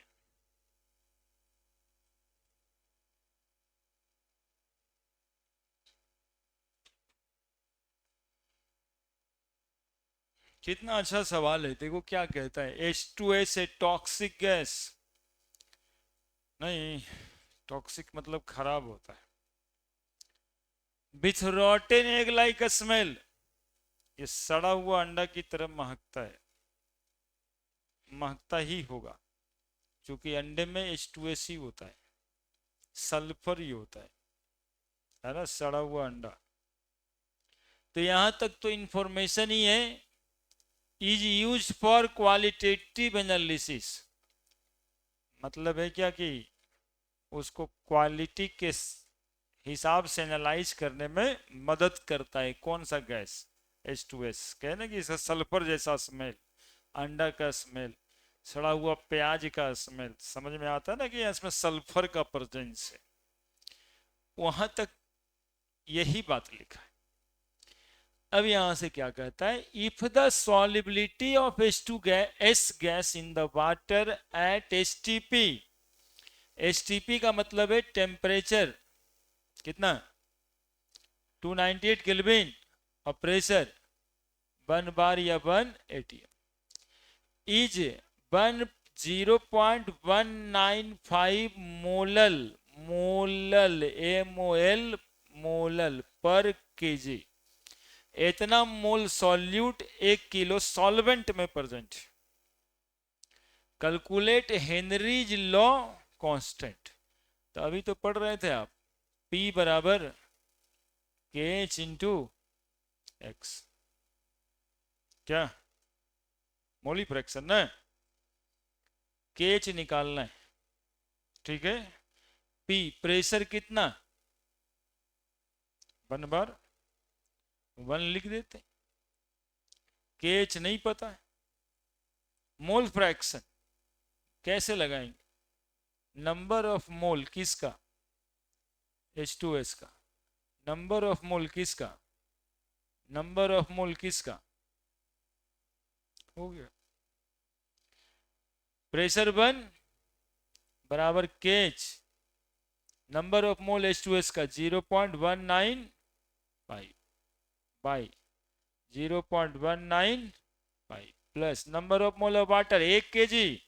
कितना अच्छा सवाल है। देखो क्या कहता है H2S ए टॉक्सिक गैस। नहीं, टॉक्सिक मतलब खराब होता है। With Rotten egg like smell, ये सड़ा हुआ अंडा की तरह महकता है। महकता ही होगा क्योंकि अंडे में H2S ही होता है, सल्फर ही होता है ना, सड़ा हुआ अंडा। तो यहां तक तो इंफॉर्मेशन ही है। Is use for qualitative analysis मतलब है क्या कि उसको क्वालिटी के हिसाब से एनालाइज करने में मदद करता है। कौन सा गैस? H2S। कहे ना कि इसका सल्फर जैसा स्मेल, अंडा का स्मेल, सड़ा हुआ प्याज का स्मेल, समझ में आता है ना कि इसमें सल्फर का प्रेजेंस है। वहां तक यही बात लिखा है। अब यहां से क्या कहता है, if the solubility of H2S gas in the water at STP, STP का मतलब है टेम्परेचर कितना, 298 केल्विन, और प्रेशर 1 बार या 1 ATM, is 0.195 molal, molal MOL molal पर केजी। इतना मोल सॉल्यूट 1 किलो सॉल्वेंट में present. Calculate Henry's law constant. तो अभी तो पढ़ रहे थे आप, P बराबर के एच इंटू एक्स, क्या मोली फ्रैक्शन ना, के एच निकालना है, ठीक है। P प्रेशर कितना, 1/1 लिख देते, के एच नहीं पता है। मोल फ्रैक्शन कैसे लगाएंगे, नंबर ऑफ मोल किसका, H2S का, नंबर ऑफ मोल किसका, नंबर ऑफ मोल किसका, हो गया। प्रेशर 1 बराबर के H, number of mole H2S का 0.195 by 0.195 plus number of mole of water 1 kg।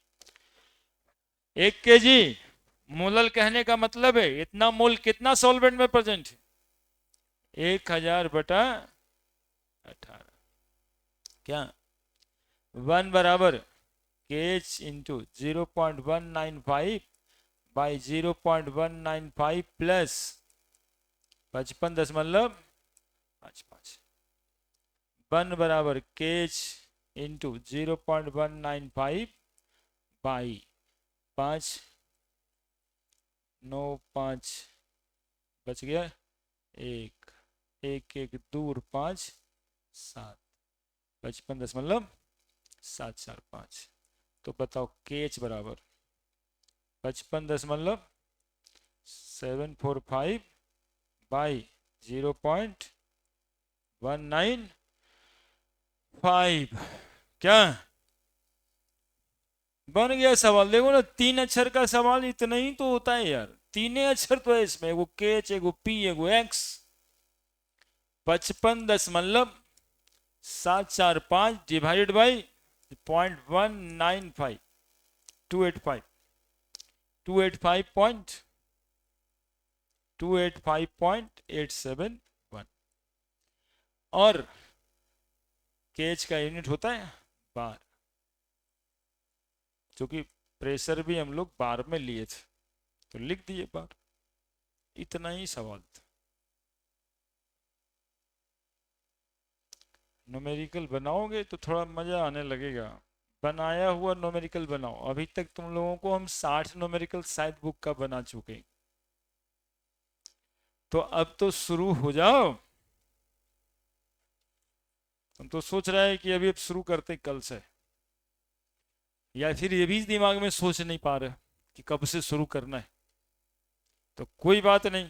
1 kg molal कहने का मतलब है इतना मोल कितना सॉल्वेंट में प्रेजेंट है, 1000/18, क्या 1 बराबर के एच इंटू 0.195 बाई 0.195 प्लस 55.55, 1 बराबर के एच इंटू 0.195 बाई 595, बच गया 1 1 1 2 5 7, 55.745। तो बताओ के एच बराबर 55.745 बाई 0.195, क्या बन गया सवाल। देखो ना 3 अक्षर का सवाल इतना ही तो होता है यार, 3 अक्षर तो है इसमें, एगो के एच एगो पी एगो एक्स। 55.745 डिवाइडेड बाई 0.195, 285.871 और केज का यूनिट होता है बार, क्योंकि प्रेशर भी हम लोग बार में लिए थे तो लिख दिए बार। इतना ही सवाल था। न्यूमेरिकल बनाओगे तो थोड़ा मजा आने लगेगा, बनाया हुआ न्यूमेरिकल बनाओ। अभी तक तुम लोगों को हम 60 न्यूमेरिकल शायद बुक का बना चुके, तो अब तो शुरू हो जाओ। हम तो सोच रहे हैं कि अभी अब शुरू करते कल से, या फिर ये भी दिमाग में सोच नहीं पा रहे कि कब से शुरू करना है। तो कोई बात नहीं,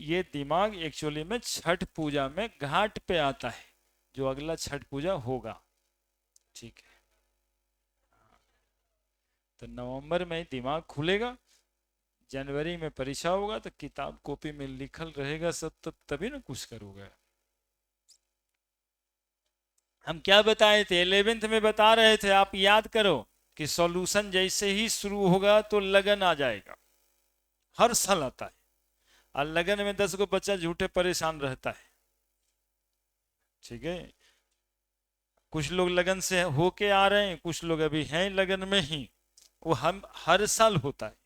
ये दिमाग एक्चुअली में छठ पूजा में घाट पे आता है, जो अगला छठ पूजा होगा, ठीक है। तो नवंबर में दिमाग खुलेगा, जनवरी में परीक्षा होगा, तो किताब कॉपी में लिखल रहेगा सब, तो तभी ना कुछ करोगे। हम क्या बताए थे 11th में, बता रहे थे आप याद करो कि सॉल्यूशन जैसे ही शुरू होगा तो लगन आ जाएगा, हर साल आता है। और लगन में 10 को बच्चा झूठे परेशान रहता है, ठीक है। कुछ लोग लगन से होके आ रहे हैं, कुछ लोग अभी हैं लगन में ही, वो हम हर साल होता है।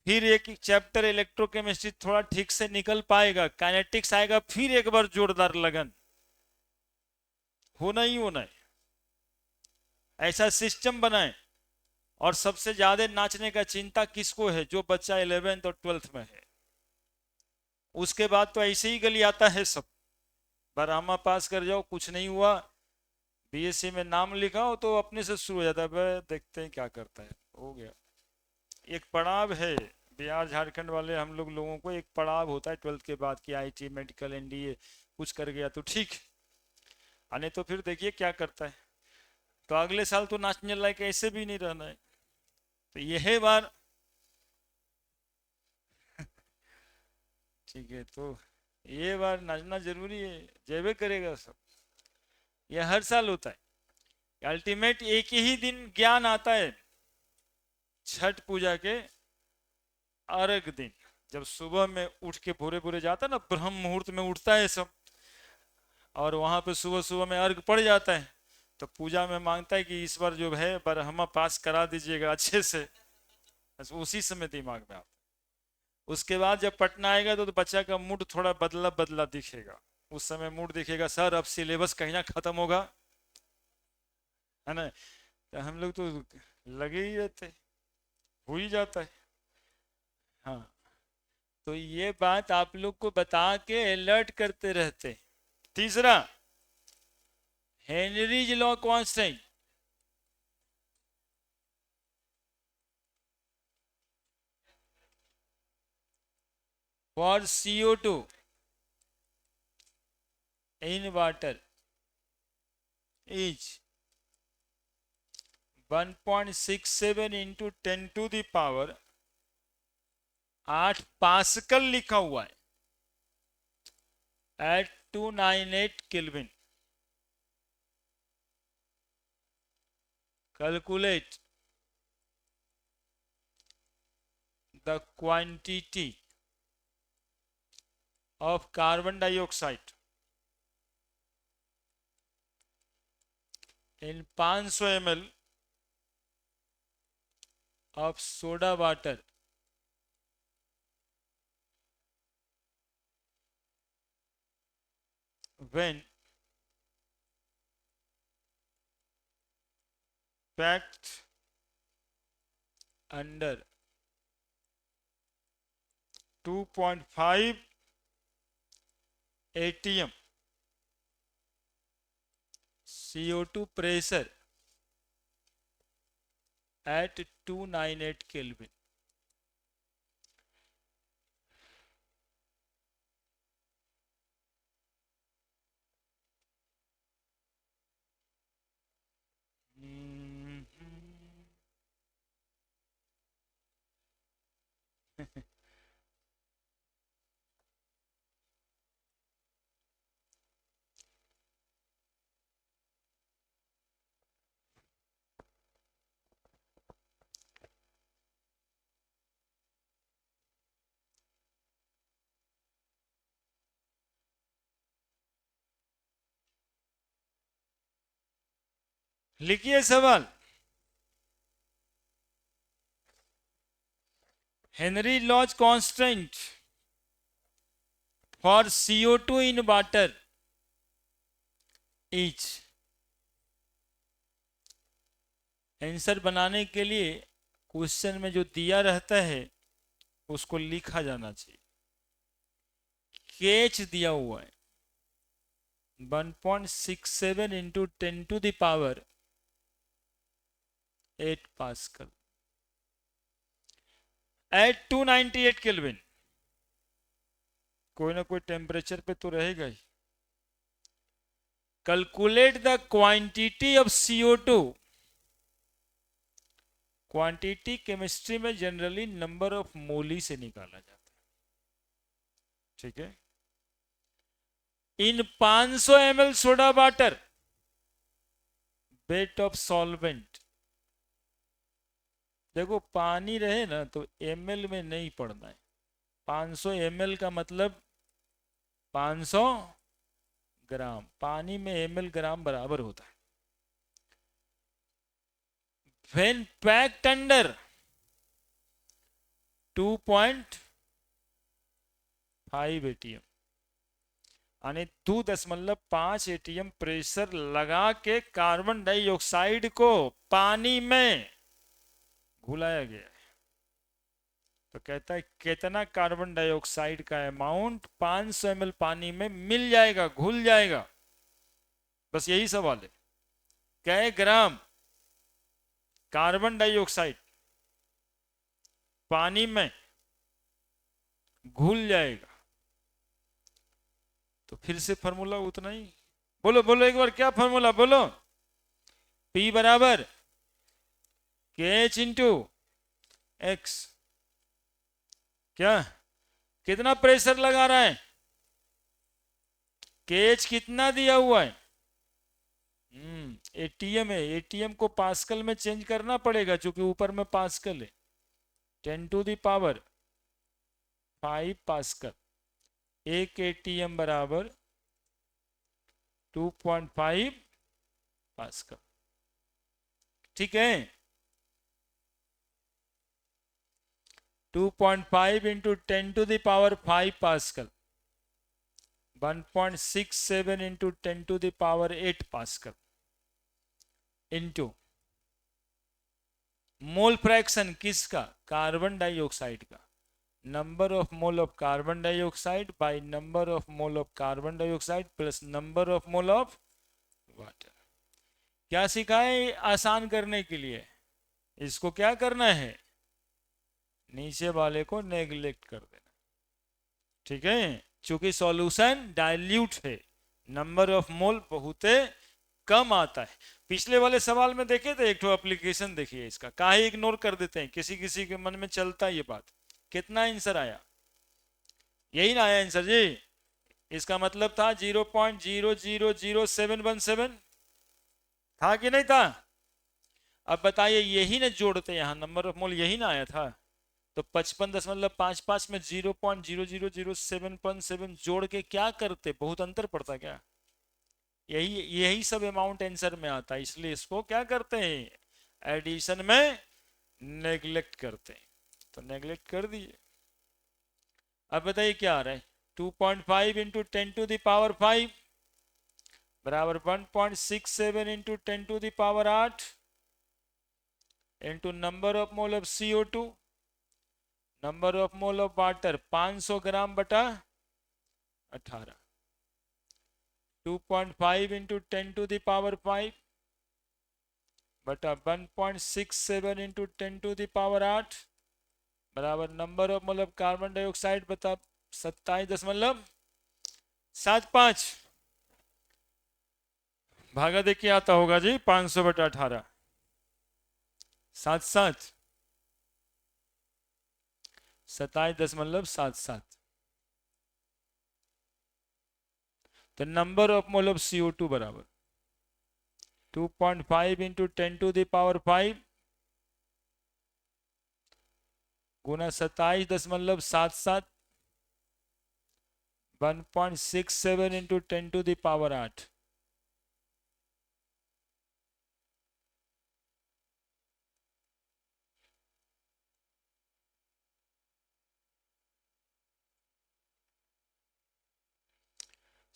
फिर एक चैप्टर इलेक्ट्रोकेमिस्ट्री थोड़ा ठीक से निकल पाएगा, काइनेटिक्स आएगा, फिर एक बार जोरदार लगन, होना ही होना है। ऐसा सिस्टम बनाए। और सबसे ज्यादा नाचने का चिंता किसको है, जो बच्चा 11th और 12th में है। उसके बाद तो ऐसे ही गली आता है सब, बरामा पास कर जाओ, कुछ नहीं हुआ, बीएससी में नाम लिखाओ, तो अपने से शुरू हो जाता है, देखते हैं क्या करता है, हो गया। एक पड़ाव है, बिहार झारखंड वाले हम लोगों को एक पड़ाव होता है 12th के बाद कि आईटी मेडिकल एनडीए कुछ कर गया तो ठीक, आने तो फिर देखिए क्या करता है। तो अगले साल तो नाचने लायक ऐसे भी नहीं रहना है, तो यह बार ठीक है। तो ये बार नाचना जरूरी है, जेबे करेगा सब, यह हर साल होता है। अल्टीमेट एक ही दिन ज्ञान आता है, छठ पूजा के अर्घ दिन, जब सुबह में उठ के भोरे भोरे जाता है ना, ब्रह्म मुहूर्त में उठता है सब, और वहां पे सुबह सुबह में अर्घ पड़ जाता है, तो पूजा में मांगता है कि ईश्वर जो है बरहमा पास करा दीजिएगा अच्छे से, बस उसी समय दिमाग में आता है। उसके बाद जब पटना आएगा तो बच्चा का मूड थोड़ा बदला बदला दिखेगा। उस समय मूड दिखेगा सर अब सिलेबस कहीं ना खत्म होगा, है ना। तो हम लोग तो लगे ही रहते, हो ही जाता है। हाँ, तो ये बात आप लोग को बता के अलर्ट करते रहते। तीसरा, Henry's law constant. For CO2 in water is 1.67 into 10 to the power 8 pascal लिखा हुआ है at 298 kelvin. Calculate the quantity of carbon dioxide in 500 ml of soda water when packed under 2.5 atm CO2 pressure at 298 Kelvin। लिखिए सवाल। Henry laws constant for CO2 in water is. Answer बनाने के लिए question में जो दिया रहता है उसको लिखा जाना चाहिए। केच दिया हुआ है 1.67 into 10 to the power 8 pascal at 298 kelvin. कोई ना कोई टेम्परेचर पे तो रहेगा ही। Calculate the quantity of CO2। Quantity chemistry में जनरली नंबर ऑफ मोली से निकाला जाता है, ठीक है। In 500 ml soda water weight of solvent. देखो पानी रहे ना तो ml में नहीं पड़ना है। 500 ml का मतलब 500 ग्राम, पानी में ml ग्राम बराबर होता है। when packed under 2.5 atm यानी 2.5 atm प्रेशर लगा के कार्बन डाइऑक्साइड को पानी में घुलाया गया है। तो कहता है कितना कार्बन डाइऑक्साइड का अमाउंट 500 ml पानी में मिल जाएगा, घुल जाएगा। बस यही सवाल है, कै ग्राम कार्बन डाइऑक्साइड पानी में घुल जाएगा। तो फिर से फॉर्मूला उतना ही, बोलो बोलो एक बार, क्या फॉर्मूला बोलो। P बराबर KH इंटू एक्स। क्या कितना प्रेशर लगा रहा है, KH कितना दिया हुआ है, एटीएम है। एटीएम को पास्कल में चेंज करना पड़ेगा क्योंकि ऊपर में पास्कल है। 10 टू द पावर 5 पास्कल। एक एटीएम बराबर 2.5 पास्कल। ठीक है, 2.5 into 10⁵ pascal, 1.67 into 10⁸ pascal, into mole fraction किसका, कार्बन डाइऑक्साइड का, number of mole of carbon dioxide by number of mole of carbon dioxide plus number of mole of water. क्या सिखाए आसान करने के लिए, इसको क्या करना है, नीचे वाले को नेग्लेक्ट कर देना। ठीक है, चूंकि सॉल्यूशन डाइल्यूट है, नंबर ऑफ मोल बहुत कम आता है। पिछले वाले सवाल में देखे थे, एक तो एप्लीकेशन देखिए इसका, काहे इग्नोर कर देते हैं, किसी किसी के मन में चलता है ये बात। कितना आंसर आया, यही ना आया आंसर जी, इसका मतलब था 0.000717 था कि नहीं था। अब बताइए, यही ना जोड़ते, यहां नंबर ऑफ मोल यही ना आया था, तो 55.55 में 0.00077 जोड़ के क्या करते, बहुत अंतर पड़ता क्या, यही यही सब अमाउंट आंसर में आता है, इसलिए इसको क्या करते हैं एडिशन में नेग्लेक्ट करते हैं, तो नेग्लेक्ट कर दीजिए। अब बताइए क्या आ रहा है, 2.5 इंटू 10⁵ बराबर 1.67 into 10⁸ into number of mole of CO2, number of mole of water 500 ग्राम बटा 18, 2.5 इंटू 10⁵ बटा 1.67 इंटू 10⁸ बराबर number of mole of carbon dioxide बता 27.75 भागा देखिए आता होगा जी, 500 बटा 18, 7 27.77, तो number of mole of CO2 बराबर 2.5 इंटू 10⁵ गुना 27.77, 1.67 इंटू 10⁸,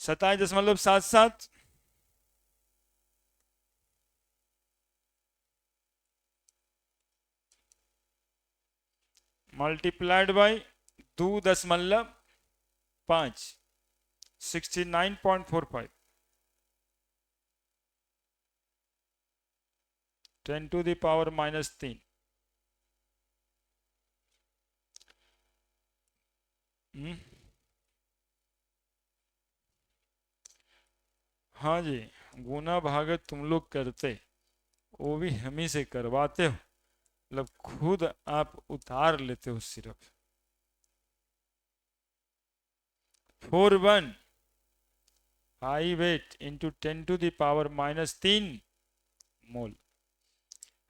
सत्ताईस दशमलव सात सात मल्टीप्लाइड बाई 2.5, 69.45, 10⁻³ हाँ जी, गुना भागत तुम लोग करते, वो भी हम ही से करवाते हो, मतलब खुद आप उतार लेते हो सिर्फ। 4.58 इंटू 10⁻³ मोल,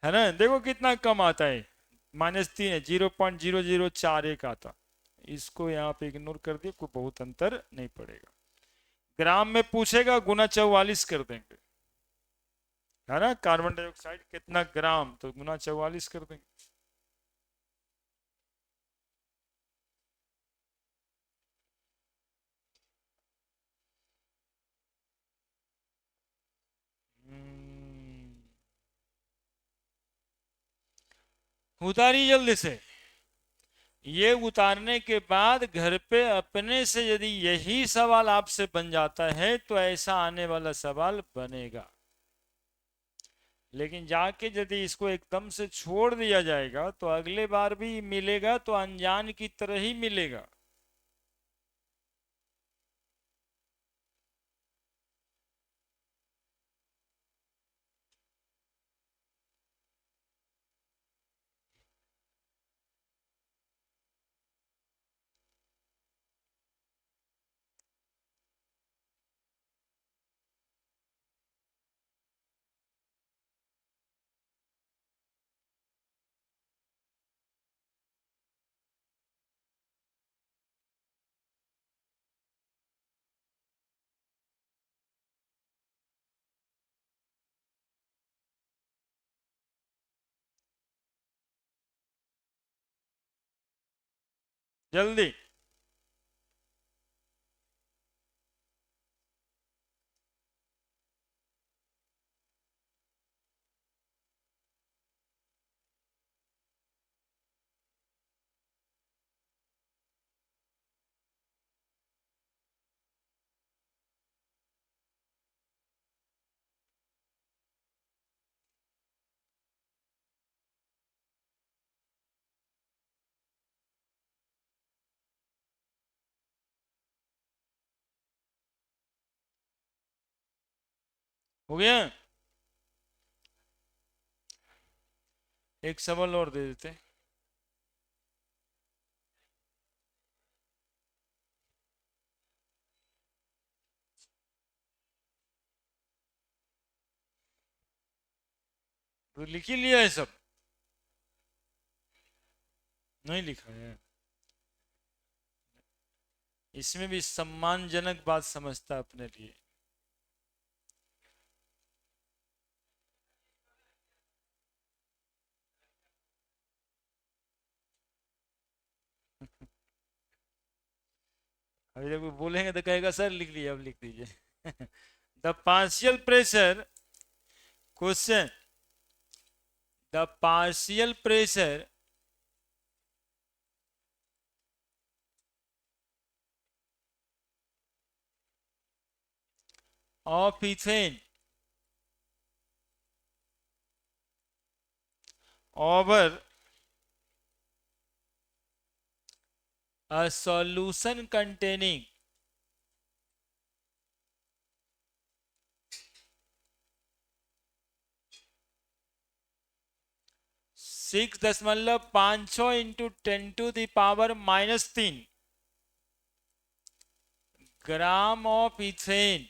है ना, देखो कितना कम आता है, -3 है, 0.0041 आता, इसको यहाँ पे इग्नोर कर दिए, कोई बहुत अंतर नहीं पड़ेगा। ग्राम में पूछेगा गुना 44 कर देंगे, है ना, कार्बन डाइऑक्साइड कितना ग्राम, तो गुना 44 कर देंगे। उतारी जल्दी से। ये उतारने के बाद घर पे अपने से यदि यही सवाल आपसे बन जाता है तो ऐसा आने वाला सवाल बनेगा, लेकिन जाके यदि इसको एकदम से छोड़ दिया जाएगा तो अगले बार भी मिलेगा तो अनजान की तरह ही मिलेगा। जल्दी। हो गया। एक सवाल और दे देते। तो लिख ही लिया है सब। नहीं लिखा है। इसमें भी सम्मानजनक बात समझता अपने लिए। अभी जब बोलेंगे तो कहेगा सर लिख लिया, अब लिख दीजिए। The partial pressure, question, the partial pressure of ethane over a solution containing 6.56 into 10⁻³ gram of ethane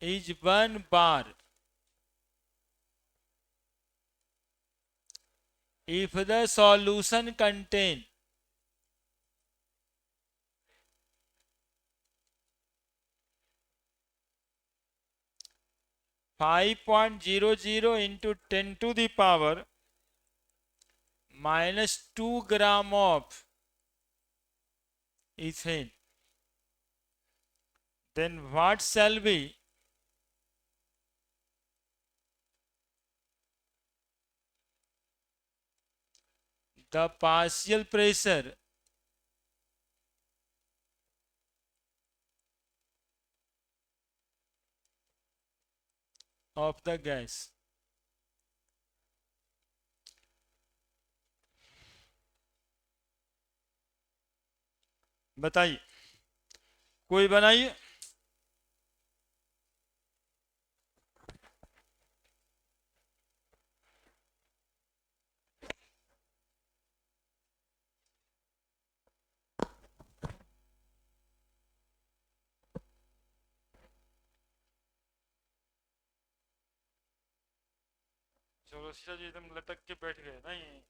is 1 bar if the solution contain 5.00 into 10⁻² gram of ethane, then what shall be the partial pressure of the gas? बताइए, कोई बनाइए। चलो सीता जी एकदम लटक के बैठ गए नहीं।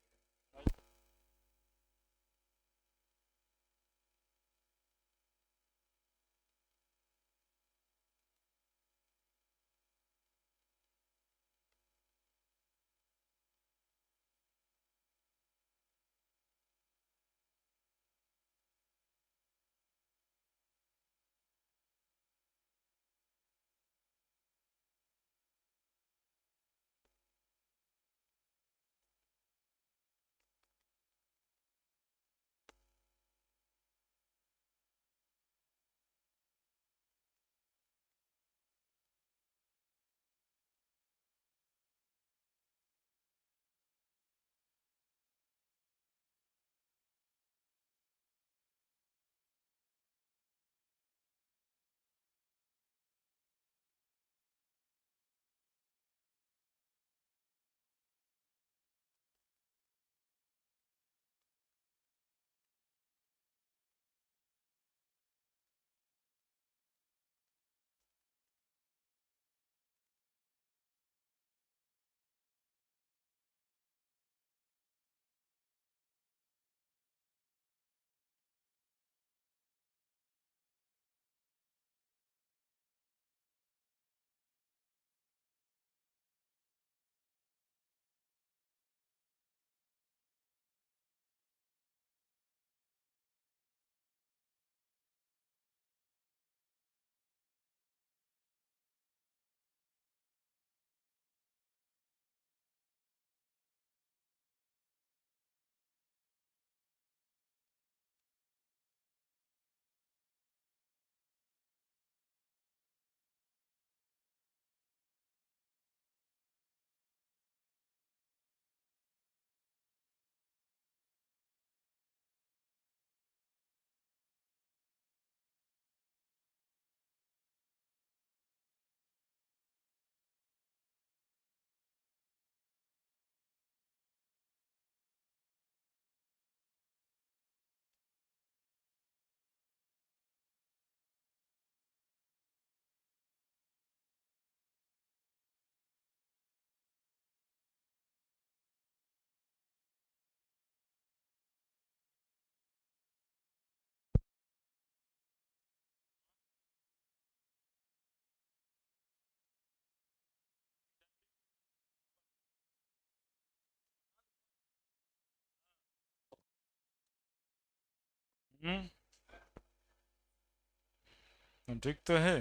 ठीक तो है।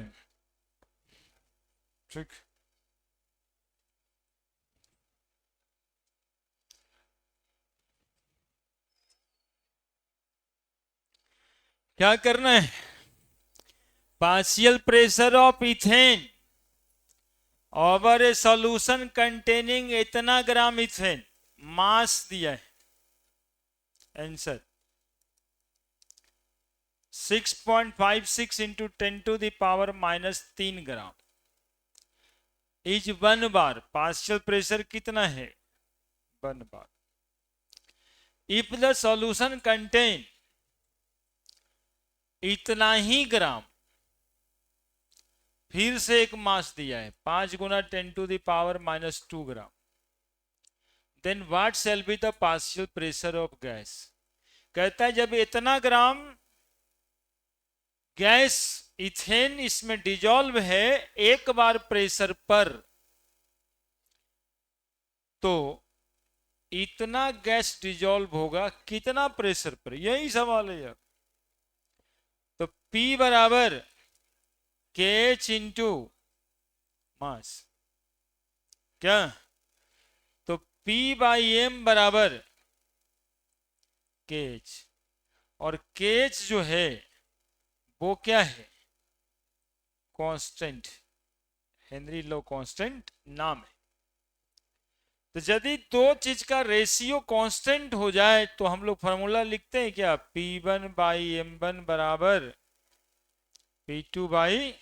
ठीक। क्या करना है? Partial pressure of ethane over A solution containing इतना ग्राम इथेन, मास दिया है answer 6.56 into 10⁻³ is 1 bar. Partial pressure कितना है? 1 बार। इफ द सॉल्यूशन कंटेन इतना ही ग्राम, फिर से एक मास दिया है 5 गुना 10⁻² gram, then what shall be the partial pressure of gas. कहता है जब इतना ग्राम गैस इथेन इसमें डिजॉल्व है एक बार प्रेशर पर, तो इतना गैस डिजॉल्व होगा कितना प्रेशर पर, यही सवाल है यार। तो P बराबर KH इंटू मास, क्या? तो P/m बराबर KH, और KH जो है वो क्या है? कांस्टेंट, हेनरी लो कांस्टेंट नाम है। तो यदि दो चीज का रेशियो कांस्टेंट हो जाए तो हम लोग फॉर्मूला लिखते हैं क्या? P1/m1 बराबर P2/,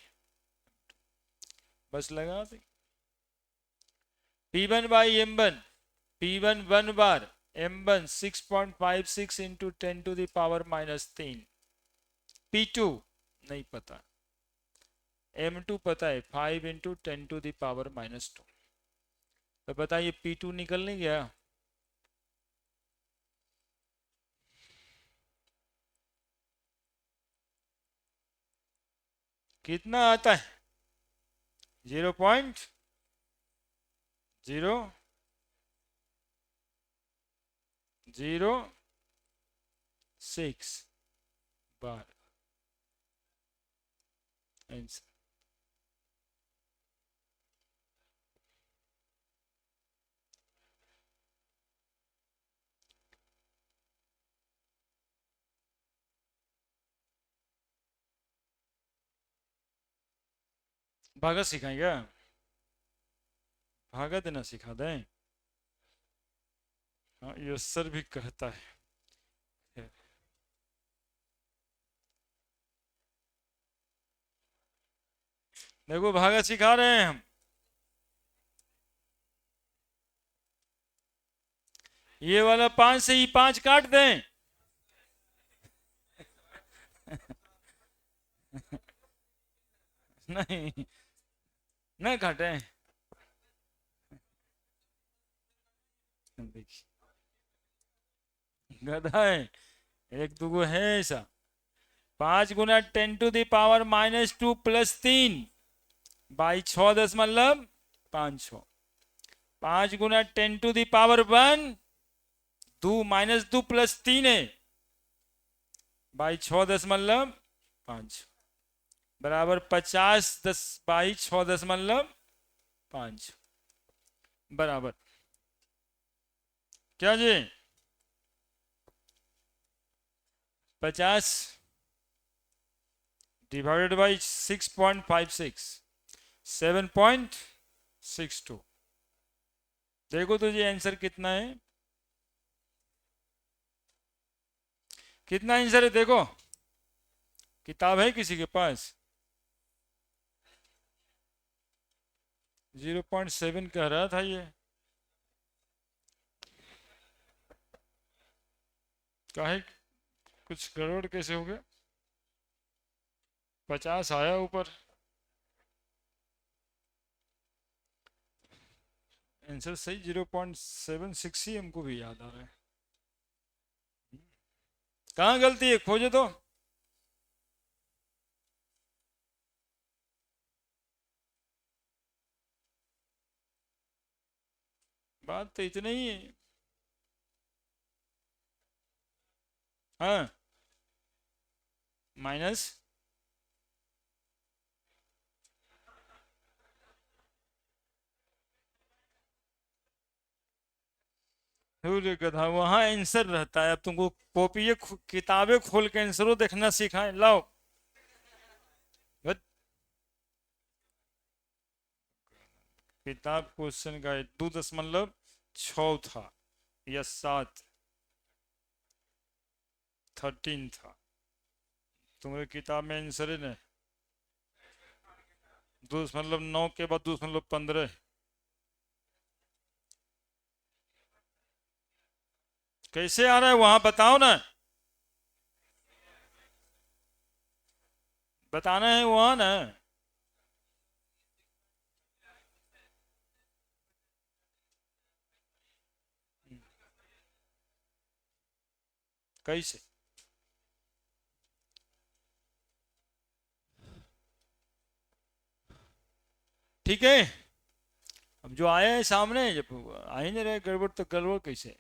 बस लगा दे। P1/m1, P1 1 बार, m1 6.56 इंटू 10⁻³ P2 नहीं पता, m2 पता है 5 इंटू 10⁻²। तो बताइए P2 निकल नहीं गया? कितना आता है? 0.006 बार आंसर। भागा सिखाएंगे? भागा देना सिखा दें? हाँ, ये सर भी कहता है। देखो भागा सिखा रहे हैं हम। ये वाला 5 से ही 5 काट दें। नहीं, नहीं काटे। देखिए गधा है, एक दुगो है ऐसा। 5 गुना 10⁻² प्लस 3 बाई 6.56। 5 गुना 10⁻1 2 -2 प्लस 3 है बाई 6.5 बराबर 50 10 बाई 6.5 बराबर क्या जी? 50 डिवाइडेड बाई 6.56 7.62। देखो तो जी आंसर कितना है? कितना आंसर है देखो, किताब है किसी के पास? 0.7 कह रहा था ये, काहे कुछ गड़बड़ कैसे हो गया? 50 आया ऊपर, आंसर सही 0.76 ही हमको भी याद आ रहा है। कहाँ गलती है खोजो तो। बात तो इतनी ही है। हाँ माइनस गधा, वहां आंसर रहता है। अब तुमको कॉपी किताबें खोल के आंसरों देखना सिखाएं, लाओ। बस, किताब क्वेश्चन का 2.6 था या 7, 13 था। तुम्हारी किताब में आंसर है ना 2.9 के बाद 2.15। कैसे आ रहा है वहां बताओ ना, बताना है वहां ना। कैसे? ठीक है, अब जो आया है सामने, जब आ ही नहीं रहे गड़बड़ तो गड़बड़ कैसे?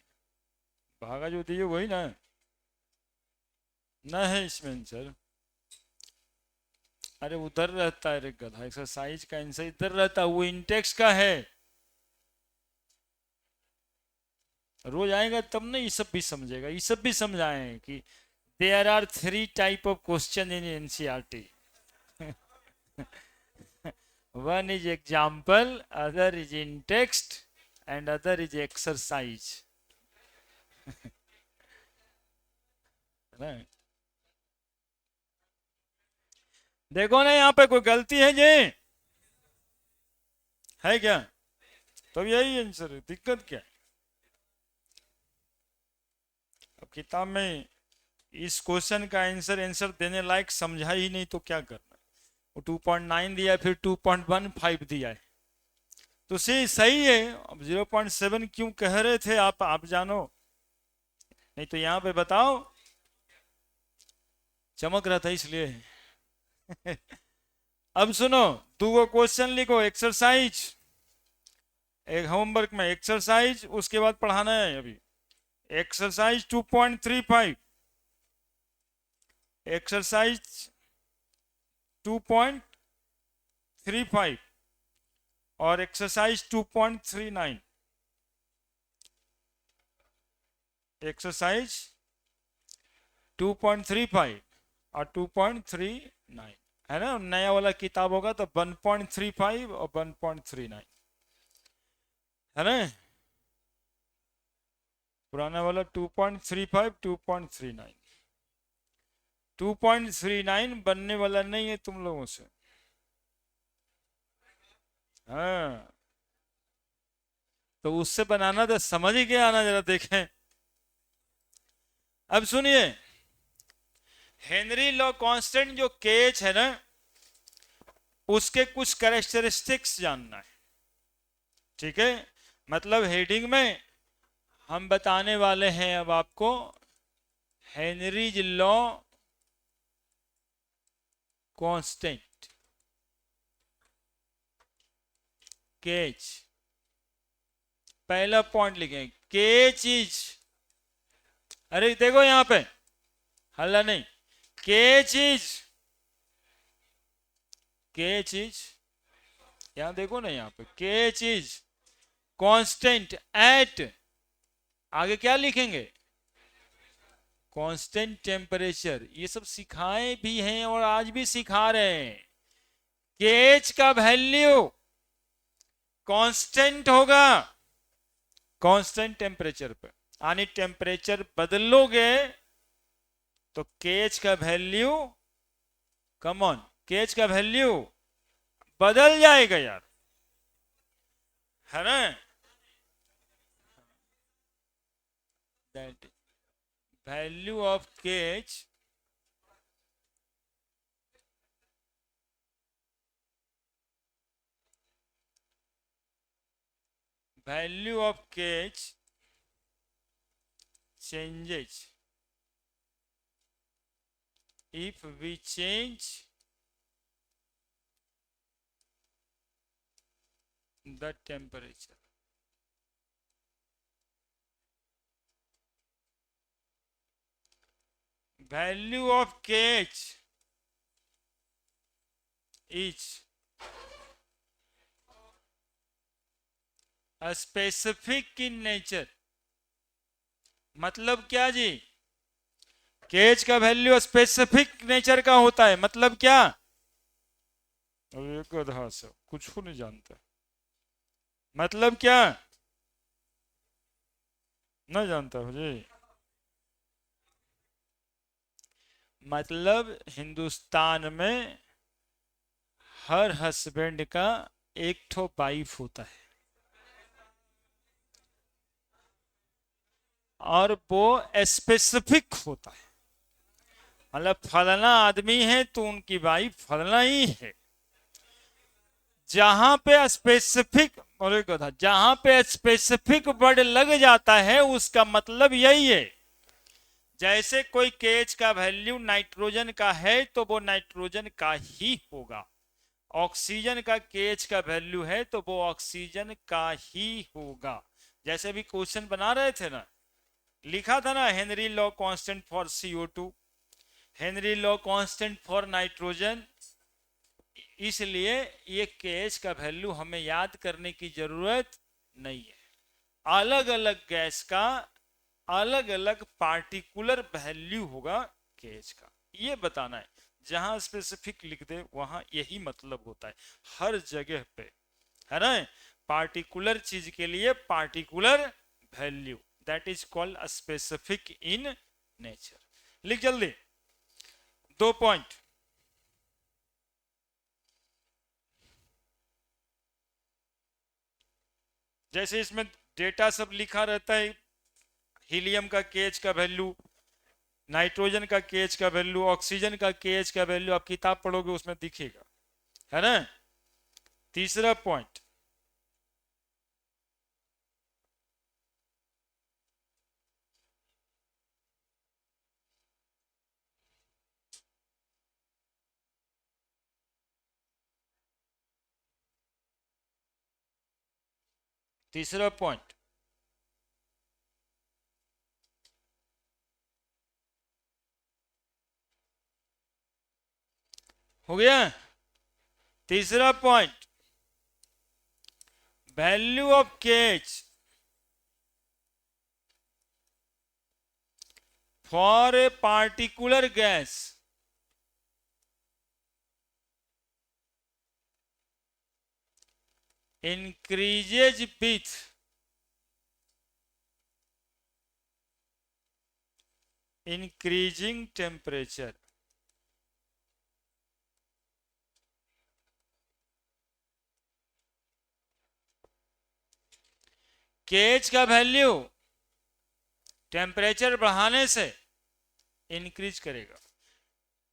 भागा जो दिए वही ना, ना है इसमें आंसर। अरे उधर रहता है रे गधा, एक्सरसाइज का आंसर इधर रहता है, वो इंटेक्स का है। रोज आएगा तब ना ये सब भी समझेगा, ये सब भी समझाएं कि there are 3 type of question in NCERT. One is example, other is in text, and other is exercise. देखो ना यहाँ पे कोई गलती है जी, है क्या? तो यही आंसर है, दिक्कत क्या है? अब किताब में इस क्वेश्चन का आंसर आंसर देने लायक समझा ही नहीं तो क्या करना। वो 2.9 दिया है, फिर 2.15 दिया है, तो सही है। अब 0.7 क्यों कह रहे थे आप जानो, नहीं तो यहाँ पे बताओ। चमक रहा था इसलिए। अब सुनो, दो क्वेश्चन लिखो, एक्सरसाइज, एक होमवर्क में एक्सरसाइज, उसके बाद पढ़ाना है अभी। एक्सरसाइज 2.35, एक्सरसाइज 2.35 और एक्सरसाइज 2.39। एक्सरसाइज 2.35 और 2.39 है ना। नया वाला किताब होगा तो 1.35 और 1.39 है ना। पुराना वाला 2.35, 2.39, 2.39 बनने वाला नहीं है तुम लोगों से। हाँ, तो उससे बनाना तो समझ ही के आना, जरा देखें। अब सुनिए, हेनरी लॉ कांस्टेंट जो केच है ना, उसके कुछ कैरेक्टरिस्टिक्स जानना है। ठीक है, मतलब हेडिंग में हम बताने वाले हैं अब आपको हेनरीज लॉ कांस्टेंट, केच। पहला पॉइंट लिखें, केच इज, अरे देखो यहां पे हल्ला नहीं, केच इज, केच इज, यहां देखो ना, यहां पे केच इज कांस्टेंट एट, आगे क्या लिखेंगे, कांस्टेंट टेम्परेचर। ये सब सिखाए भी हैं और आज भी सिखा रहे हैं। केच का वैल्यू कांस्टेंट होगा कांस्टेंट टेम्परेचर पे, यानी टेम्परेचर बदलोगे तो केच का वैल्यू, कम ऑन, केच का वैल्यू बदल जाएगा यार, है ना। दैट वैल्यू ऑफ केच value of kh changes if we change the temperature. Value of kh is specific in nature, मतलब क्या जी? केएच का वैल्यू स्पेसिफिक नेचर का होता है, मतलब क्या? एक गधा से कुछ नहीं जानता, मतलब क्या? ना जानता हो जी? मतलब हिंदुस्तान में हर हस्बैंड का एक ठो वाइफ होता है, और वो स्पेसिफिक होता है। मतलब फलाना आदमी है तो उनकी वाइफ फलाना ही है। जहां पे स्पेसिफिक, और था जहां पे स्पेसिफिक वर्ड लग जाता है उसका मतलब यही है। जैसे कोई केएच का वैल्यू नाइट्रोजन का है तो वो नाइट्रोजन का ही होगा, ऑक्सीजन का केएच का वैल्यू है तो वो ऑक्सीजन का ही होगा। जैसे भी क्वेश्चन बना रहे थे ना, लिखा था ना Henry law constant for CO2, Henry law constant for nitrogen. इसलिए ये केएच का वैल्यू हमें याद करने की जरूरत नहीं है। अलग अलग गैस का अलग अलग पार्टिकुलर वैल्यू होगा केएच का, ये बताना है। जहां स्पेसिफिक लिख दे वहां यही मतलब होता है, हर जगह पे, है ना? पार्टिकुलर चीज के लिए particular value, that is called specific in nature. लिख जल्दी, 2 पॉइंट। जैसे इसमें डेटा सब लिखा रहता है, हीलियम का केएच का वैल्यू, नाइट्रोजन का केएच का वैल्यू, ऑक्सीजन का केएच का वैल्यू, आप किताब पढ़ोगे उसमें दिखेगा, है ना? तीसरा पॉइंट, तीसरा पॉइंट, हो गया? तीसरा point, value of KH for a particular gas increases with increasing temperature। KH का वैल्यू टेम्परेचर बढ़ाने से इंक्रीज करेगा,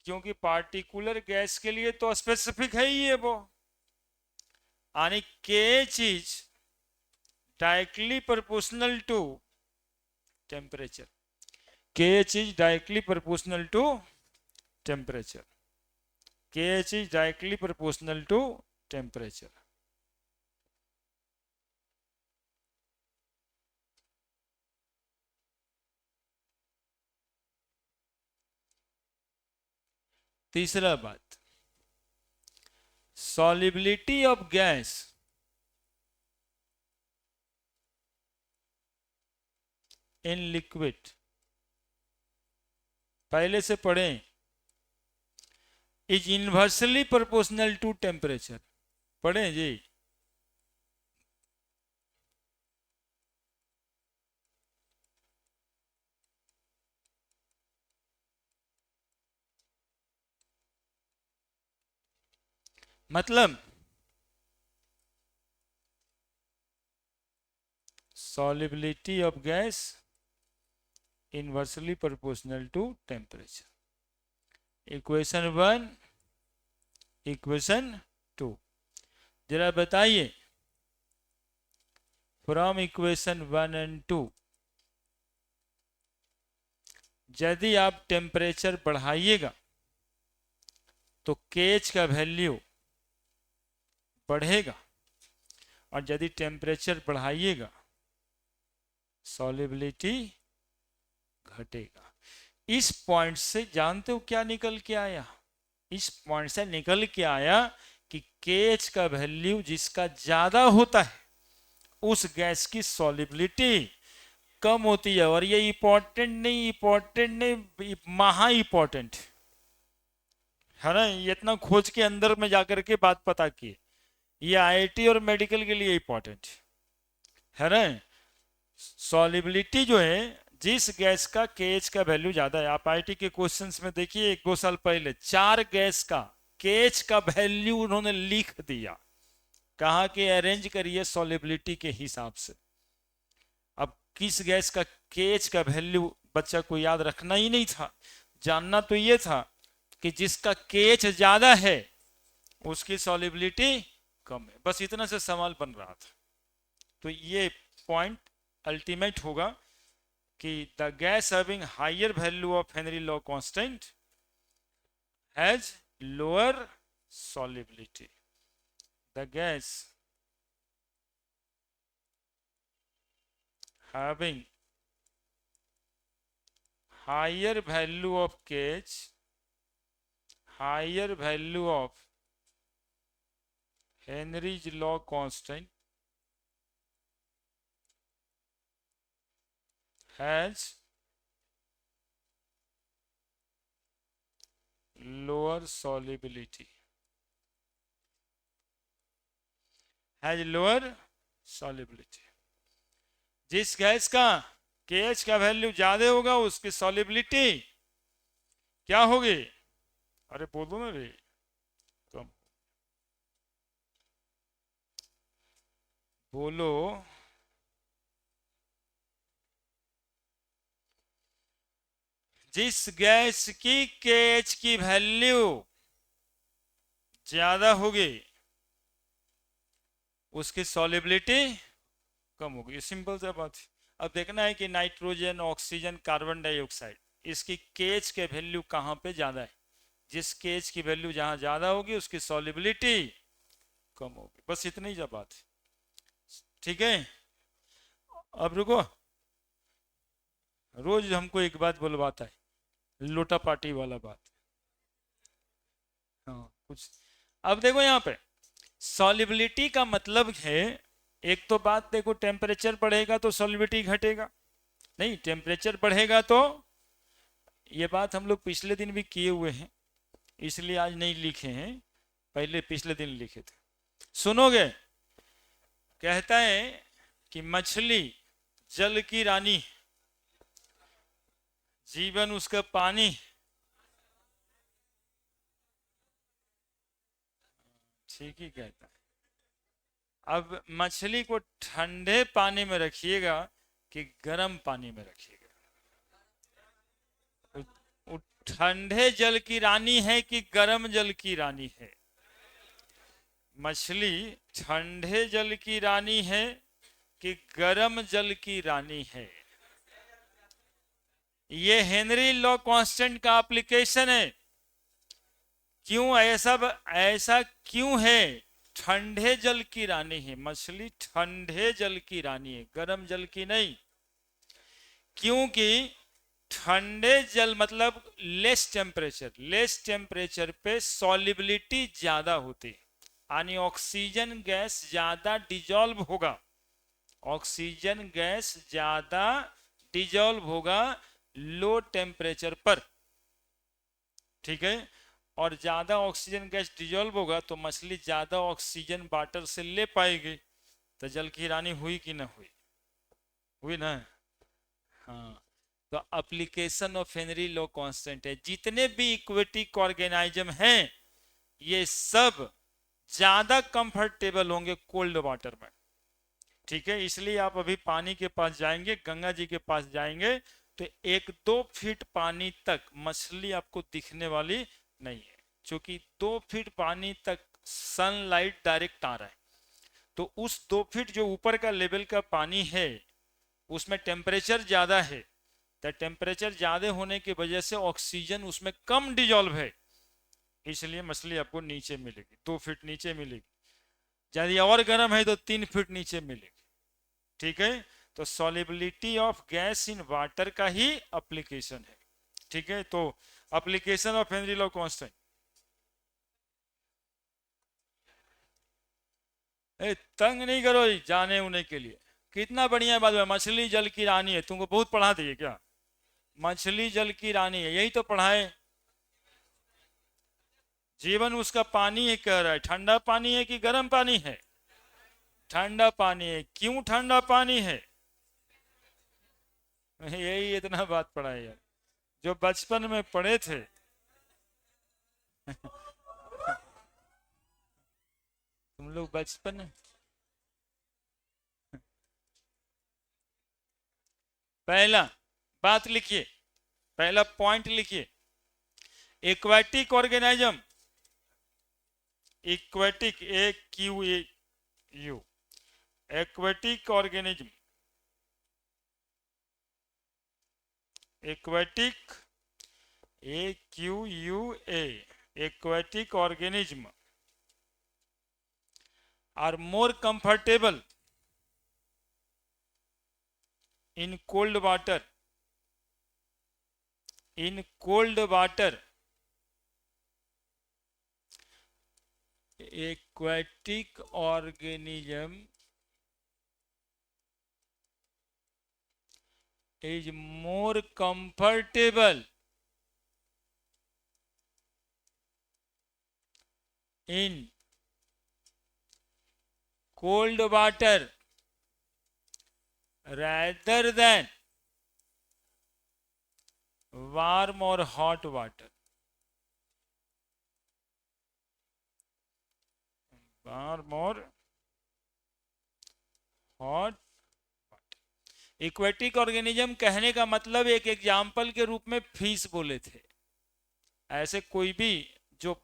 क्योंकि पार्टिकुलर गैस के लिए तो स्पेसिफिक है ही है वो, यानी KH is directly proportional to temperature. KH is directly proportional to temperature. KH is directly proportional to temperature. तीसरा बात, solubility of gas in liquid, पहले से पढ़ें, is inversely proportional to temperature. पढ़ें जी, मतलब solubility of gas inversely proportional to temperature। Equation 1, equation 2, जरा बताइए फ्रॉम इक्वेशन 1 एंड 2, यदि आप टेम्परेचर बढ़ाइएगा तो केएच का वैल्यू बढ़ेगा, और यदि टेम्परेचर बढ़ाइएगा सॉल्युबिलिटी घटेगा। इस पॉइंट से जानते हो क्या निकल के आया? इस पॉइंट से निकल के आया कि केएच का वैल्यू जिसका ज्यादा होता है उस गैस की सॉलिबिलिटी कम होती है। और ये इंपॉर्टेंट नहीं महा इंपॉर्टेंट है ना। ये इतना खोज के अंदर में जाकर के बात पता की, ये आईआईटी और मेडिकल के लिए इंपॉर्टेंट है ना। सॉलिबिलिटी जो है, जिस गैस का केएच का वैल्यू ज्यादा है, आप आईआईटी के क्वेश्चंस में देखिए 1-2 साल पहले 4 गैस का केएच का वैल्यू उन्होंने लिख दिया, कहा कि अरेंज करिए सॉलिबिलिटी के हिसाब से। अब किस गैस का केएच का वैल्यू बच्चा को याद रखना ही नहीं था, जानना तो ये था कि जिसका केएच ज्यादा है उसकी सॉलिबिलिटी कम है, बस इतना से सवाल बन रहा था। तो ये पॉइंट अल्टीमेट होगा कि the gas having higher value of Henry law constant has lower solubility. The gas having higher value of KH, higher value of Henry's law constant has lower solubility, has lower solubility। जिस gas का KH का value ज्यादा होगा उसकी solubility क्या होगी? अरे बोलो ना रे, कम बोलो। जिस गैस की केएच की वैल्यू ज्यादा होगी उसकी सॉलिबिलिटी कम होगी, सिंपल सा बात है। अब देखना है कि नाइट्रोजन, ऑक्सीजन, कार्बन डाइऑक्साइड, इसकी केएच के वैल्यू कहां पे ज्यादा है। जिस केएच की वैल्यू जहां ज्यादा होगी उसकी सॉलिबिलिटी कम होगी, बस इतनी ही बात है। ठीक है, अब रुको, रोज हमको एक बात बुलवाता है, लोटा पार्टी वाला बात। हाँ कुछ, अब देखो यहाँ पे सॉलिबिलिटी का मतलब है, एक तो बात देखो, टेम्परेचर बढ़ेगा तो सॉलिबिलिटी घटेगा, नहीं टेम्परेचर बढ़ेगा तो, ये बात हम लोग पिछले दिन भी किए हुए हैं, इसलिए आज नहीं लिखे हैं, पहले पिछले दिन लिखे थे, सुनोगे। कहता है कि मछली जल की रानी, जीवन उसका पानी, ठीक ही कहता है। अब मछली को ठंडे पानी में रखिएगा कि गर्म पानी में रखिएगा, वो ठंडे जल की रानी है कि गर्म जल की रानी है? मछली ठंडे जल की रानी है कि गर्म जल की रानी है? ये हेनरी लॉ कांस्टेंट का एप्लीकेशन है। क्यों ऐसा क्यों है? ठंडे जल की रानी है मछली, ठंडे जल की रानी है, गर्म जल की नहीं। क्योंकि ठंडे जल मतलब लेस टेम्परेचर पे सॉलिबिलिटी ज्यादा होती है, यानी ऑक्सीजन गैस ज्यादा डिजॉल्व होगा, ऑक्सीजन गैस ज्यादा डिजॉल्व होगा लो टेम्परेचर पर। ठीक है, और ज्यादा ऑक्सीजन गैस डिजॉल्व होगा तो मछली ज्यादा ऑक्सीजन वाटर से ले पाएगी, तो जल की रानी हुई कि ना हुई? हुई ना। हाँ, तो application of Henry law constant है। जितने भी इक्वेटिक ऑर्गेनाइज्म हैं ये सब ज्यादा कंफर्टेबल होंगे कोल्ड वाटर में। ठीक है, इसलिए आप अभी पानी के पास जाएंगे, गंगा जी के पास जाएंगे तो 1-2 फीट पानी तक मछली आपको दिखने वाली नहीं है, क्योंकि 2 फीट पानी तक सनलाइट डायरेक्ट आ रहा है। तो उस 2 फीट जो ऊपर का लेवल का पानी है उसमें टेम्परेचर ज्यादा है, तो टेम्परेचर ज्यादा होने की वजह से ऑक्सीजन उसमें कम डिजॉल्व है, इसलिए मछली आपको नीचे मिलेगी, 2 फीट नीचे मिलेगी। यदि और गर्म है तो 3 फीट नीचे मिलेगी। ठीक है, तो solubility of gas in water का ही एप्लीकेशन है। ठीक है, तो application of Henry law constant, तंग नहीं करो जाने उने के लिए। कितना बढ़िया बात है, मछली जल की रानी है, तुमको बहुत पढ़ा दिए क्या? मछली जल की रानी है, यही तो पढ़ाए। जीवन उसका पानी है, कह रहा है ठंडा पानी है कि गर्म पानी है? ठंडा पानी है। क्यों ठंडा पानी है? यही इतना बात पढ़ा है यार, जो बचपन में पढ़े थे। तुम लोग बचपन, पहला बात लिखिए, पहला पॉइंट लिखिए, aquatic organism, aquatic, A Q A you, aquatic organism, aquatic, A Q U A, aquatic organism are more comfortable in cold water, in cold water. Aquatic organism is more comfortable in cold water rather than warm or hot water. Warm or hot. Aquatic organism कहने का मतलब एक example के रूप में fish बोले थे। ऐसे कोई भी जो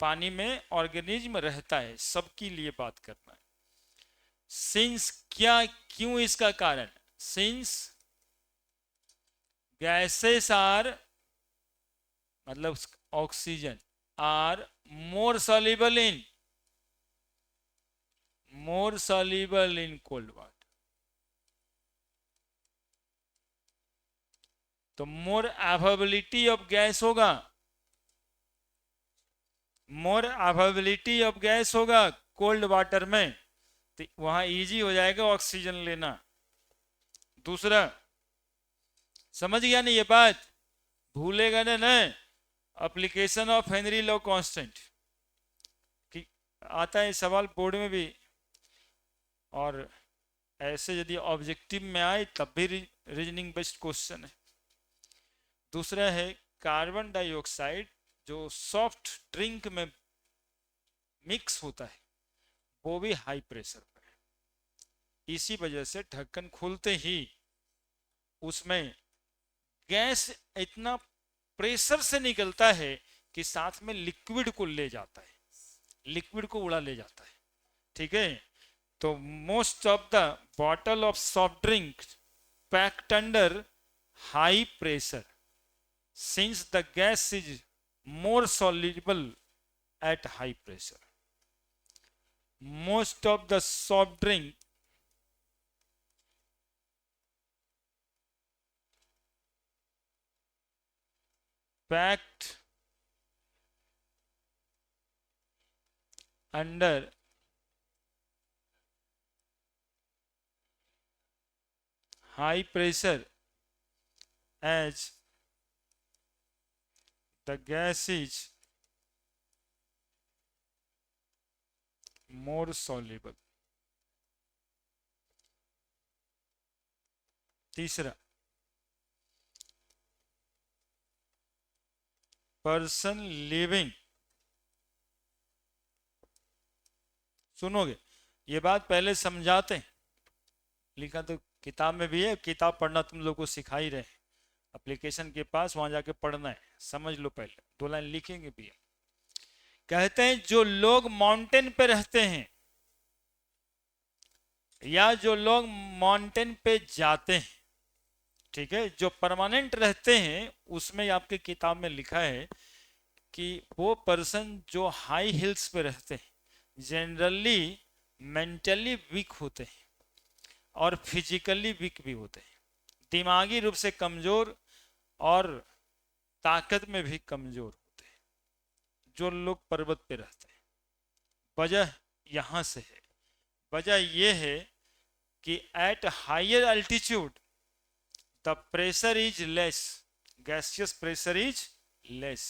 पानी में ऑर्गेनिज्म रहता है, सबके लिए बात करना है। सिंस, क्या क्यों इसका कारण, सिंस गैसेस आर, मतलब oxygen, are more soluble in, more soluble in cold water. तो मोर अवेलेबिलिटी ऑफ गैस होगा, मोर अवेलेबिलिटी ऑफ गैस होगा कोल्ड वाटर में, तो वहां इजी हो जाएगा ऑक्सीजन लेना। दूसरा, समझ गया ना ये बात? भूलेगा ना ना? Application of Henry law constant कि आता है सवाल बोर्ड में भी, और ऐसे यदि ऑब्जेक्टिव में आए तब भी रीजनिंग बेस्ड क्वेश्चन है। दूसरा है कार्बन डाइऑक्साइड जो सॉफ्ट ड्रिंक में मिक्स होता है, वो भी हाई प्रेशर पर है। इसी वजह से ढक्कन खोलते ही उसमें गैस इतना प्रेशर से निकलता है कि साथ में लिक्विड को ले जाता है, लिक्विड को उड़ा ले जाता है। ठीक है, तो most of the bottle of soft drink packed under high pressure, since the gas is more soluble at high pressure. Most of the soft drink packed under high pressure as the gas is more soluble. तीसरा, person living, सुनोगे ये बात पहले समझाते हैं, लिखा तो किताब में भी है, किताब पढ़ना तुम लोग को सिखा ही रहे, एप्लीकेशन के पास वहां जाके पढ़ना है, समझ लो पहले, 2 लाइन लिखेंगे भी। कहते हैं जो लोग माउंटेन पे रहते हैं या जो लोग माउंटेन पे जाते हैं, ठीक है, जो परमानेंट रहते हैं, उसमें आपके किताब में लिखा है कि वो पर्सन जो हाई हिल्स पे रहते हैं जनरली मेंटली वीक होते हैं और फिजिकली वीक भी होते हैं, दिमागी रूप से कमजोर और ताकत में भी कमजोर होते हैं जो लोग पर्वत पे रहते हैं। वजह यहां से है, वजह यह है कि at higher altitude the pressure is less, gaseous pressure is less.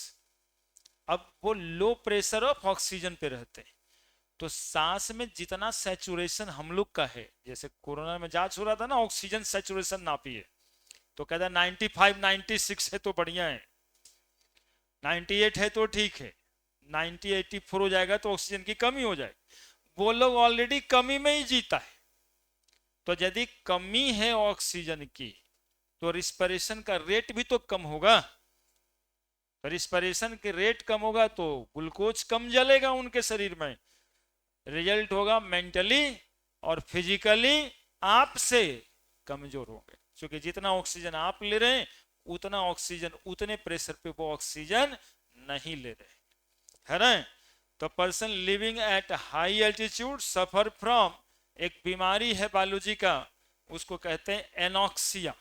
अब वो लो प्रेशर ऑफ ऑक्सीजन पे रहते हैं, तो सांस में जितना सैचुरेशन हम लोग का है, जैसे कोरोना में जांच हो रहा था ना, ऑक्सीजन सैचुरेशन नापिए, तो कहता है 95 96 है तो बढ़िया है, 98 है तो ठीक है, 90 84 हो जाएगा तो ऑक्सीजन की कमी हो जाए। वो लोग ऑलरेडी कमी में ही जीता है। तो यदि कमी है ऑक्सीजन की तो रिस्पिरेशन का रेट भी तो कम होगा। रिस्पिरेशन के रेट कम होगा तो ग्लूकोज कम जलेगा उनके शरीर में, रिजल्ट होगा मेंटली और फिजिकली आपसे कमजोर होंगे, क्योंकि जितना ऑक्सीजन आप ले रहे हैं उतना ऑक्सीजन उतने प्रेशर पे वो ऑक्सीजन नहीं ले रहे, है ना। तो person living at high altitude suffer from, एक बीमारी है बायोलॉजी का, उसको कहते हैं एनॉक्सिया।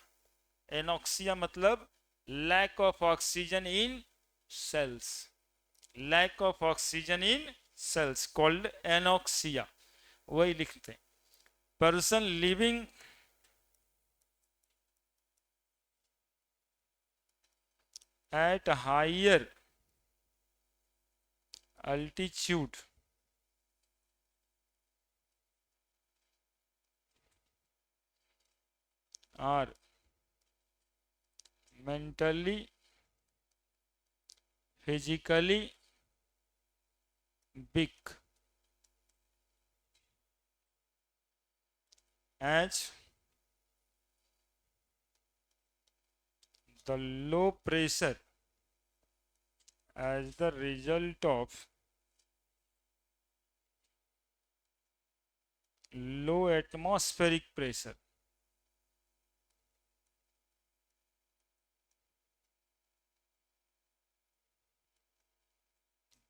एनॉक्सिया मतलब lack of oxygen in cells, lack of oxygen in cells called anoxia, वही लिखते हैं। Person living at higher altitude are mentally physically weak as the low pressure as the result of low atmospheric pressure।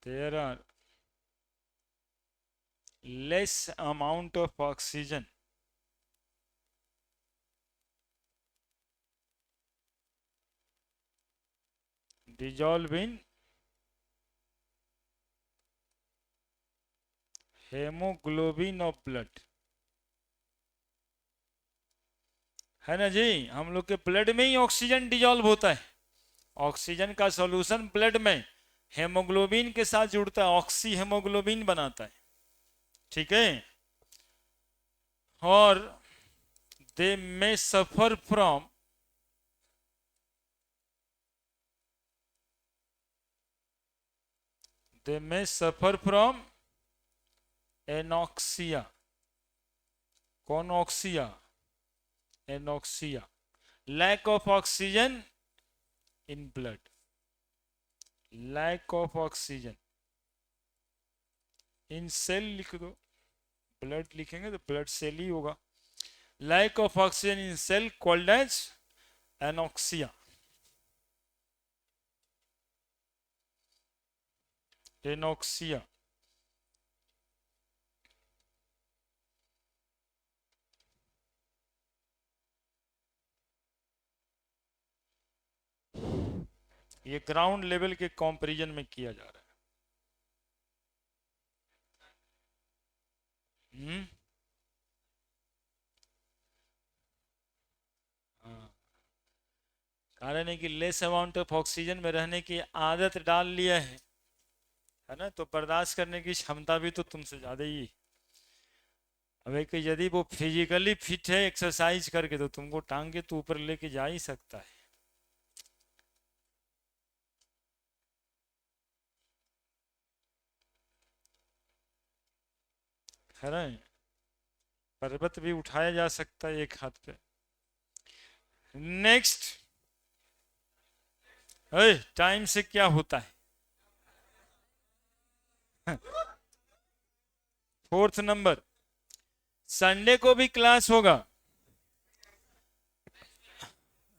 There are less amount of oxygen dissolved in hemoglobin of blood, है ना जी। हम लोग के blood में ही oxygen dissolve होता है, oxygen का solution blood में हेमोग्लोबिन के साथ जुड़ता है, ऑक्सी हेमोग्लोबिन बनाता है, ठीक है। और दे मे सफर फ्रॉम एनॉक्सिया। कौन ऑक्सिया? Anoxia, lack of oxygen in blood, lack of oxygen in cell लिख दो, ब्लड लिखेंगे तो ब्लड सेल ही होगा। Lack of oxygen in cell called as anoxia, anoxia. ये ग्राउंड लेवल के कंपैरिजन में किया जा रहा है। हाँ, कारण है कि लेस अमाउंट ऑफ ऑक्सीजन में रहने की आदत डाल लिया है ना, तो बर्दाश्त करने की क्षमता भी तो तुमसे ज्यादा ही। अब कि यदि वो फिजिकली फिट है एक्सरसाइज करके तो तुमको टांग के तो ऊपर लेके जा ही सकता है ना। पर्वत भी उठाया जा सकता है एक हाथ पे। नेक्स्ट, टाइम से क्या होता है? फोर्थ नंबर, संडे को भी क्लास होगा।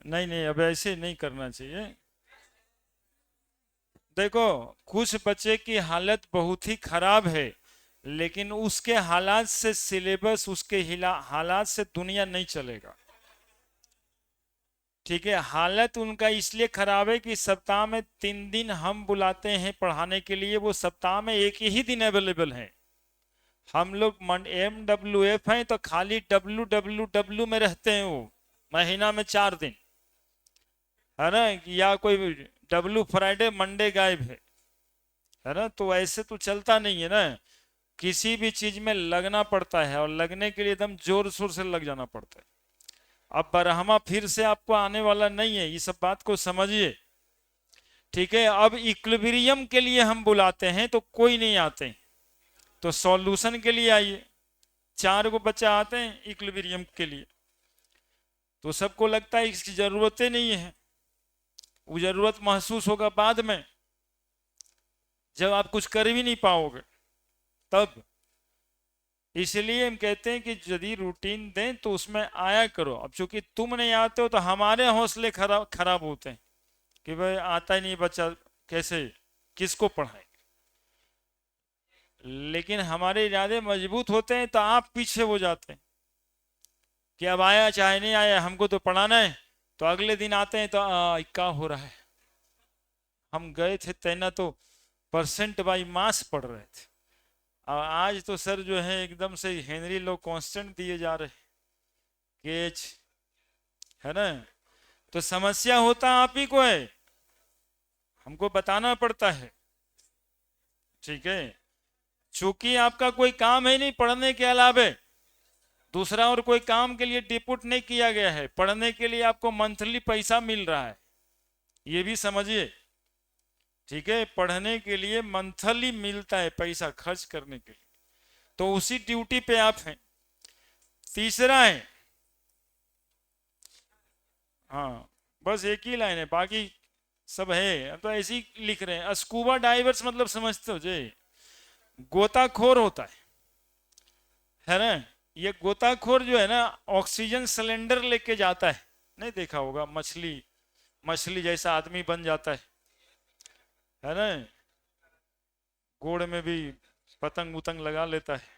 नहीं नहीं, अब ऐसे नहीं करना चाहिए। देखो, कुछ बच्चे की हालत बहुत ही खराब है, लेकिन उसके हालात से सिलेबस, उसके हालात से दुनिया नहीं चलेगा, ठीक है। हालत उनका इसलिए खराब है कि सप्ताह में 3 दिन हम बुलाते हैं पढ़ाने के लिए, वो सप्ताह में एक ही दिन अवेलेबल है। हम लोग MWF हैं तो खाली WWW में रहते हैं, वो महीना में 4 दिन, है ना, या कोई डब्लू फ्राइडे मंडे गायब है ना। तो ऐसे तो चलता नहीं है ना, किसी भी चीज में लगना पड़ता है और लगने के लिए एकदम जोर शोर से लग जाना पड़ता है। अब बरहमा फिर से आपको आने वाला नहीं है, ये सब बात को समझिए, ठीक है। अब इक्विलिब्रियम के लिए हम बुलाते हैं तो कोई नहीं आते, तो सॉल्यूशन के लिए आइए, 4 बच्चे आते हैं इक्विलिब्रियम के लिए, तो सबको लगता है इसकी जरूरत ही नहीं है, वो जरूरत महसूस होगा बाद में, जब आप कुछ कर भी नहीं पाओगे तब। इसलिए हम कहते हैं कि यदि रूटीन दें तो उसमें आया करो। अब चूंकि तुम नहीं आते हो तो हमारे हौसले खराब खराब होते हैं कि भाई आता ही नहीं बच्चा, कैसे किसको पढ़ाए। लेकिन हमारे इरादे मजबूत होते हैं तो आप पीछे हो जाते हैं कि अब आया चाहे नहीं आया हमको तो पढ़ाना है। तो अगले दिन आते हैं तो क्या हो रहा है, हम गए थे तैना तो परसेंट बाई मास पढ़ रहे थे, और आज तो सर जो है एकदम से हेनरी लोग कांस्टेंट दिए जा रहे, केच, है ना। तो समस्या होता आप ही को है, हमको बताना पड़ता है, ठीक है। चूंकि आपका कोई काम है नहीं पढ़ने के अलावे, दूसरा और कोई काम के लिए डिपुट नहीं किया गया है, पढ़ने के लिए आपको मंथली पैसा मिल रहा है, ये भी समझिए, ठीक है। पढ़ने के लिए मंथली मिलता है पैसा खर्च करने के लिए, तो उसी ड्यूटी पे आप हैं। तीसरा है, हाँ बस एक ही लाइन है, बाकी सब है, अब तो ऐसे ही लिख रहे हैं। स्कूबा डाइवर्स मतलब समझते हो जी, गोताखोर होता है ना। ये गोताखोर जो है ना ऑक्सीजन सिलेंडर लेके जाता है, नहीं देखा होगा, मछली मछली जैसा आदमी बन जाता है ना, गोड़ में भी पतंग उतंग लगा लेता है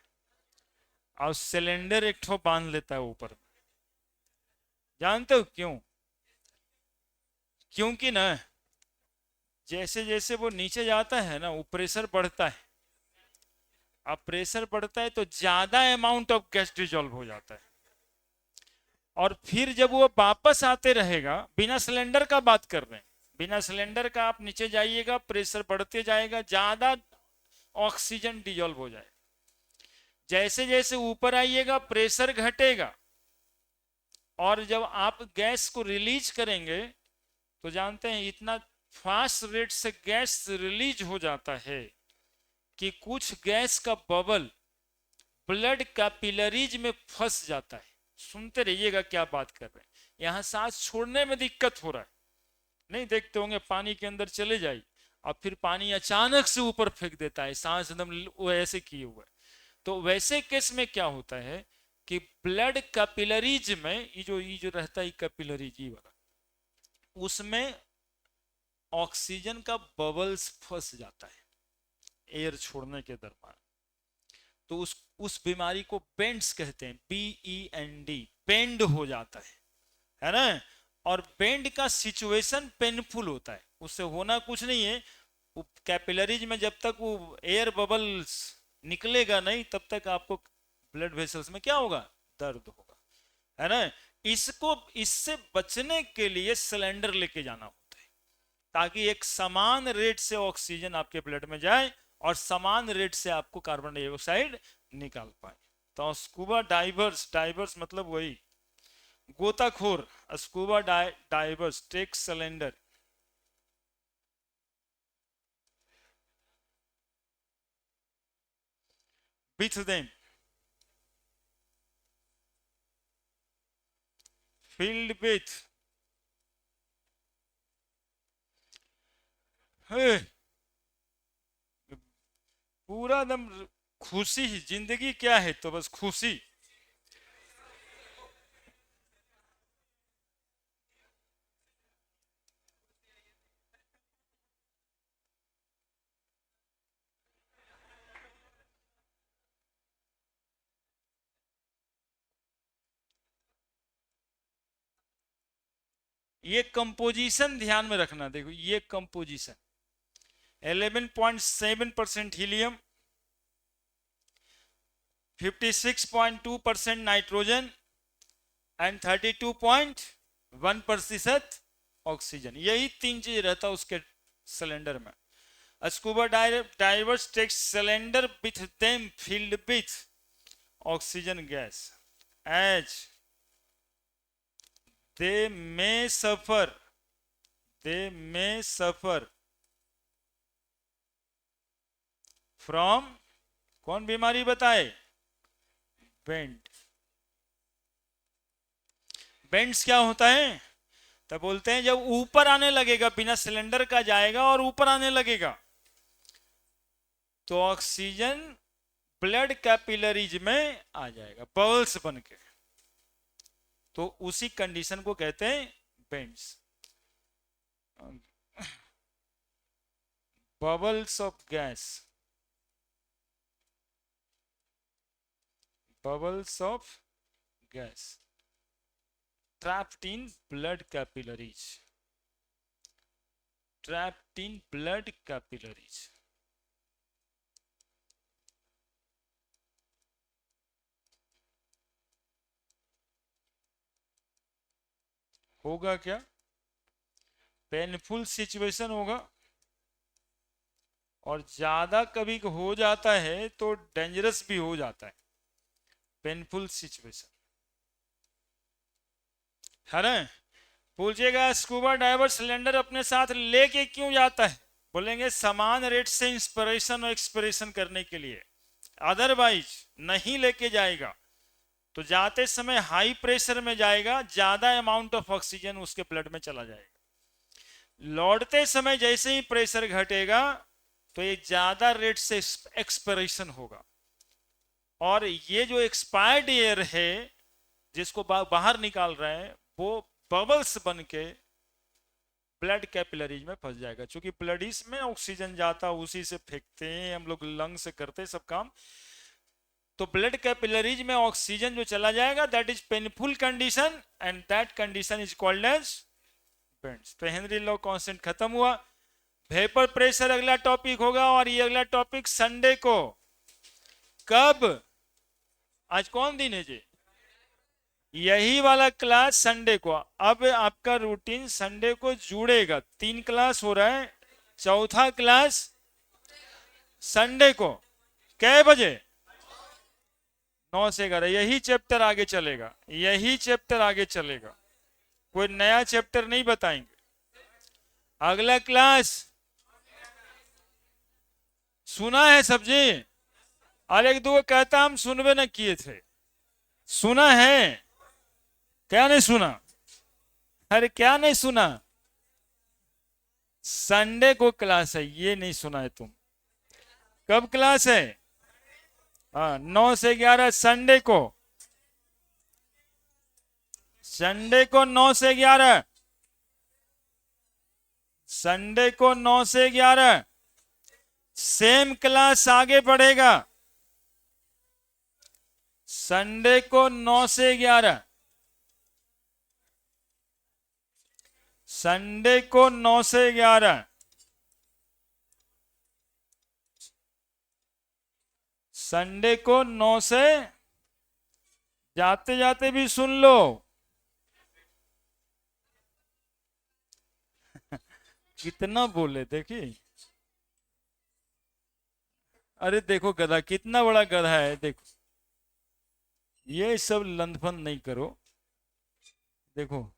और सिलेंडर एक ठो बांध लेता है ऊपर। जानते हो क्यों? क्योंकि ना जैसे जैसे वो नीचे जाता है ना वो प्रेशर बढ़ता है, अब प्रेशर बढ़ता है तो ज्यादा अमाउंट ऑफ गैस डिजोल्व हो जाता है, और फिर जब वो वापस आते रहेगा, बिना सिलेंडर का बात कर रहे हैं, बिना सिलेंडर का आप नीचे जाइएगा प्रेशर बढ़ते जाएगा, ज्यादा ऑक्सीजन डिजोल्व हो जाएगा। जैसे जैसे ऊपर आइएगा प्रेशर घटेगा, और जब आप गैस को रिलीज करेंगे तो जानते हैं इतना फास्ट रेट से गैस रिलीज हो जाता है कि कुछ गैस का बबल ब्लड कैपिलरीज में फंस जाता है। सुनते रहिएगा क्या बात कर रहे हैं, यहां सांस छोड़ने में दिक्कत हो रहा है, नहीं देखते होंगे पानी के अंदर चले जाइए और फिर पानी अचानक से ऊपर फेंक देता है, सांस एकदम ऐसे किए हुए। तो वैसे केस में क्या होता है कि ब्लड कैपिलरीज में ये जो रहता है कैपिलरीज वाला, उसमें ऑक्सीजन का बबल्स फंस जाता है एयर छोड़ने के दौरान, तो उस बीमारी को बेंड्स कहते हैं, BEND, बेंड हो जाता है ना। और बेंड का सिचुएशन पेनफुल होता है, उससे होना कुछ नहीं है, कैपिलरीज में जब तक वो एयर बबल्स निकलेगा नहीं तब तक आपको ब्लड वेसल्स में क्या होगा, दर्द होगा, है ना। इसको इससे बचने के लिए सिलेंडर लेके जाना होता है, ताकि एक समान रेट से ऑक्सीजन आपके ब्लड में जाए और समान रेट से आपको कार्बन डाइऑक्साइड निकाल पाए। तो स्कूबा डाइवर्स, डाइवर्स मतलब वही गोताखोर, scuba divers take cylinder, with them filled with पूरा दम खुशी ही जिंदगी क्या है, तो बस खुशी। ये कंपोजिशन ध्यान में रखना, देखो ये composition 11.7% helium, 56.2% nitrogen and 32.1% oxygen. यही 3 चीज रहता उसके सिलेंडर में। Scuba divers takes cylinder with them filled with oxygen gas as they may suffer from, कौन बीमारी बताए? बेंड्स क्या होता है? तब बोलते हैं जब ऊपर आने लगेगा, बिना सिलेंडर का जाएगा और ऊपर आने लगेगा, तो ऑक्सीजन ब्लड कैपिलरीज में आ जाएगा बबल्स बन के, तो उसी कंडीशन को कहते हैं bends, bubbles of gas, bubbles of gas trapped in blood capillaries, trapped in blood capillaries। होगा क्या? पेनफुल सिचुएशन होगा, और ज्यादा कभी हो जाता है तो डेंजरस भी हो जाता है। पेनफुल सिचुएशन है ना। पूछेगा स्कूबा डाइवर सिलेंडर अपने साथ लेके क्यों जाता है? बोलेंगे समान रेट से इंस्पिरेशन और एक्सपिरेशन करने के लिए, अदरवाइज नहीं लेके जाएगा तो जाते समय हाई प्रेशर में जाएगा, ज्यादा अमाउंट ऑफ ऑक्सीजन उसके ब्लड में चला जाएगा। लौटते समय जैसे ही प्रेशर घटेगा तो ये ज्यादा रेट से एक्सपिरेशन होगा, और ये जो एक्सपायर्ड एयर है जिसको बाहर निकाल रहे हैं वो बबल्स बन के ब्लड कैपिलरीज में फंस जाएगा। क्योंकि ब्लडीज में ऑक्सीजन जाता, उसी से फेंकते हैं हम लोग, लंग से करते हैं सब काम, तो ब्लड कैपिलरीज में ऑक्सीजन जो चला जाएगा, that is painful condition and that condition is called as bends. तो हेनरी लॉ कांस्टेंट खत्म हुआ। वेपर प्रेशर अगला टॉपिक होगा, और ये अगला टॉपिक संडे को। कब? आज कौन दिन है जी? यही वाला क्लास संडे को। अब आपका रूटीन संडे को जुड़ेगा, 3 क्लास हो रहा है, चौथा क्लास संडे को कै बजे? 9 से 11। यही चैप्टर आगे चलेगा, यही चैप्टर आगे चलेगा, कोई नया चैप्टर नहीं बताएंगे। अगला क्लास सुना है सब्जी? अरे एक दो कहता हम सुनवे न किए थे, सुना है क्या? नहीं सुना? अरे क्या नहीं सुना? संडे को क्लास है, ये नहीं सुना है तुम। कब क्लास है? हाँ, 9 से 11 संडे को, संडे को 9 से 11, संडे को 9 से 11 सेम क्लास आगे बढ़ेगा। संडे को 9 से 11, संडे को 9 से 11, संडे को 9 से, जाते जाते भी सुन लो। कितना बोले देखिए। अरे देखो गधा, कितना बड़ा गधा है देखो। ये सब लंदफन नहीं करो, देखो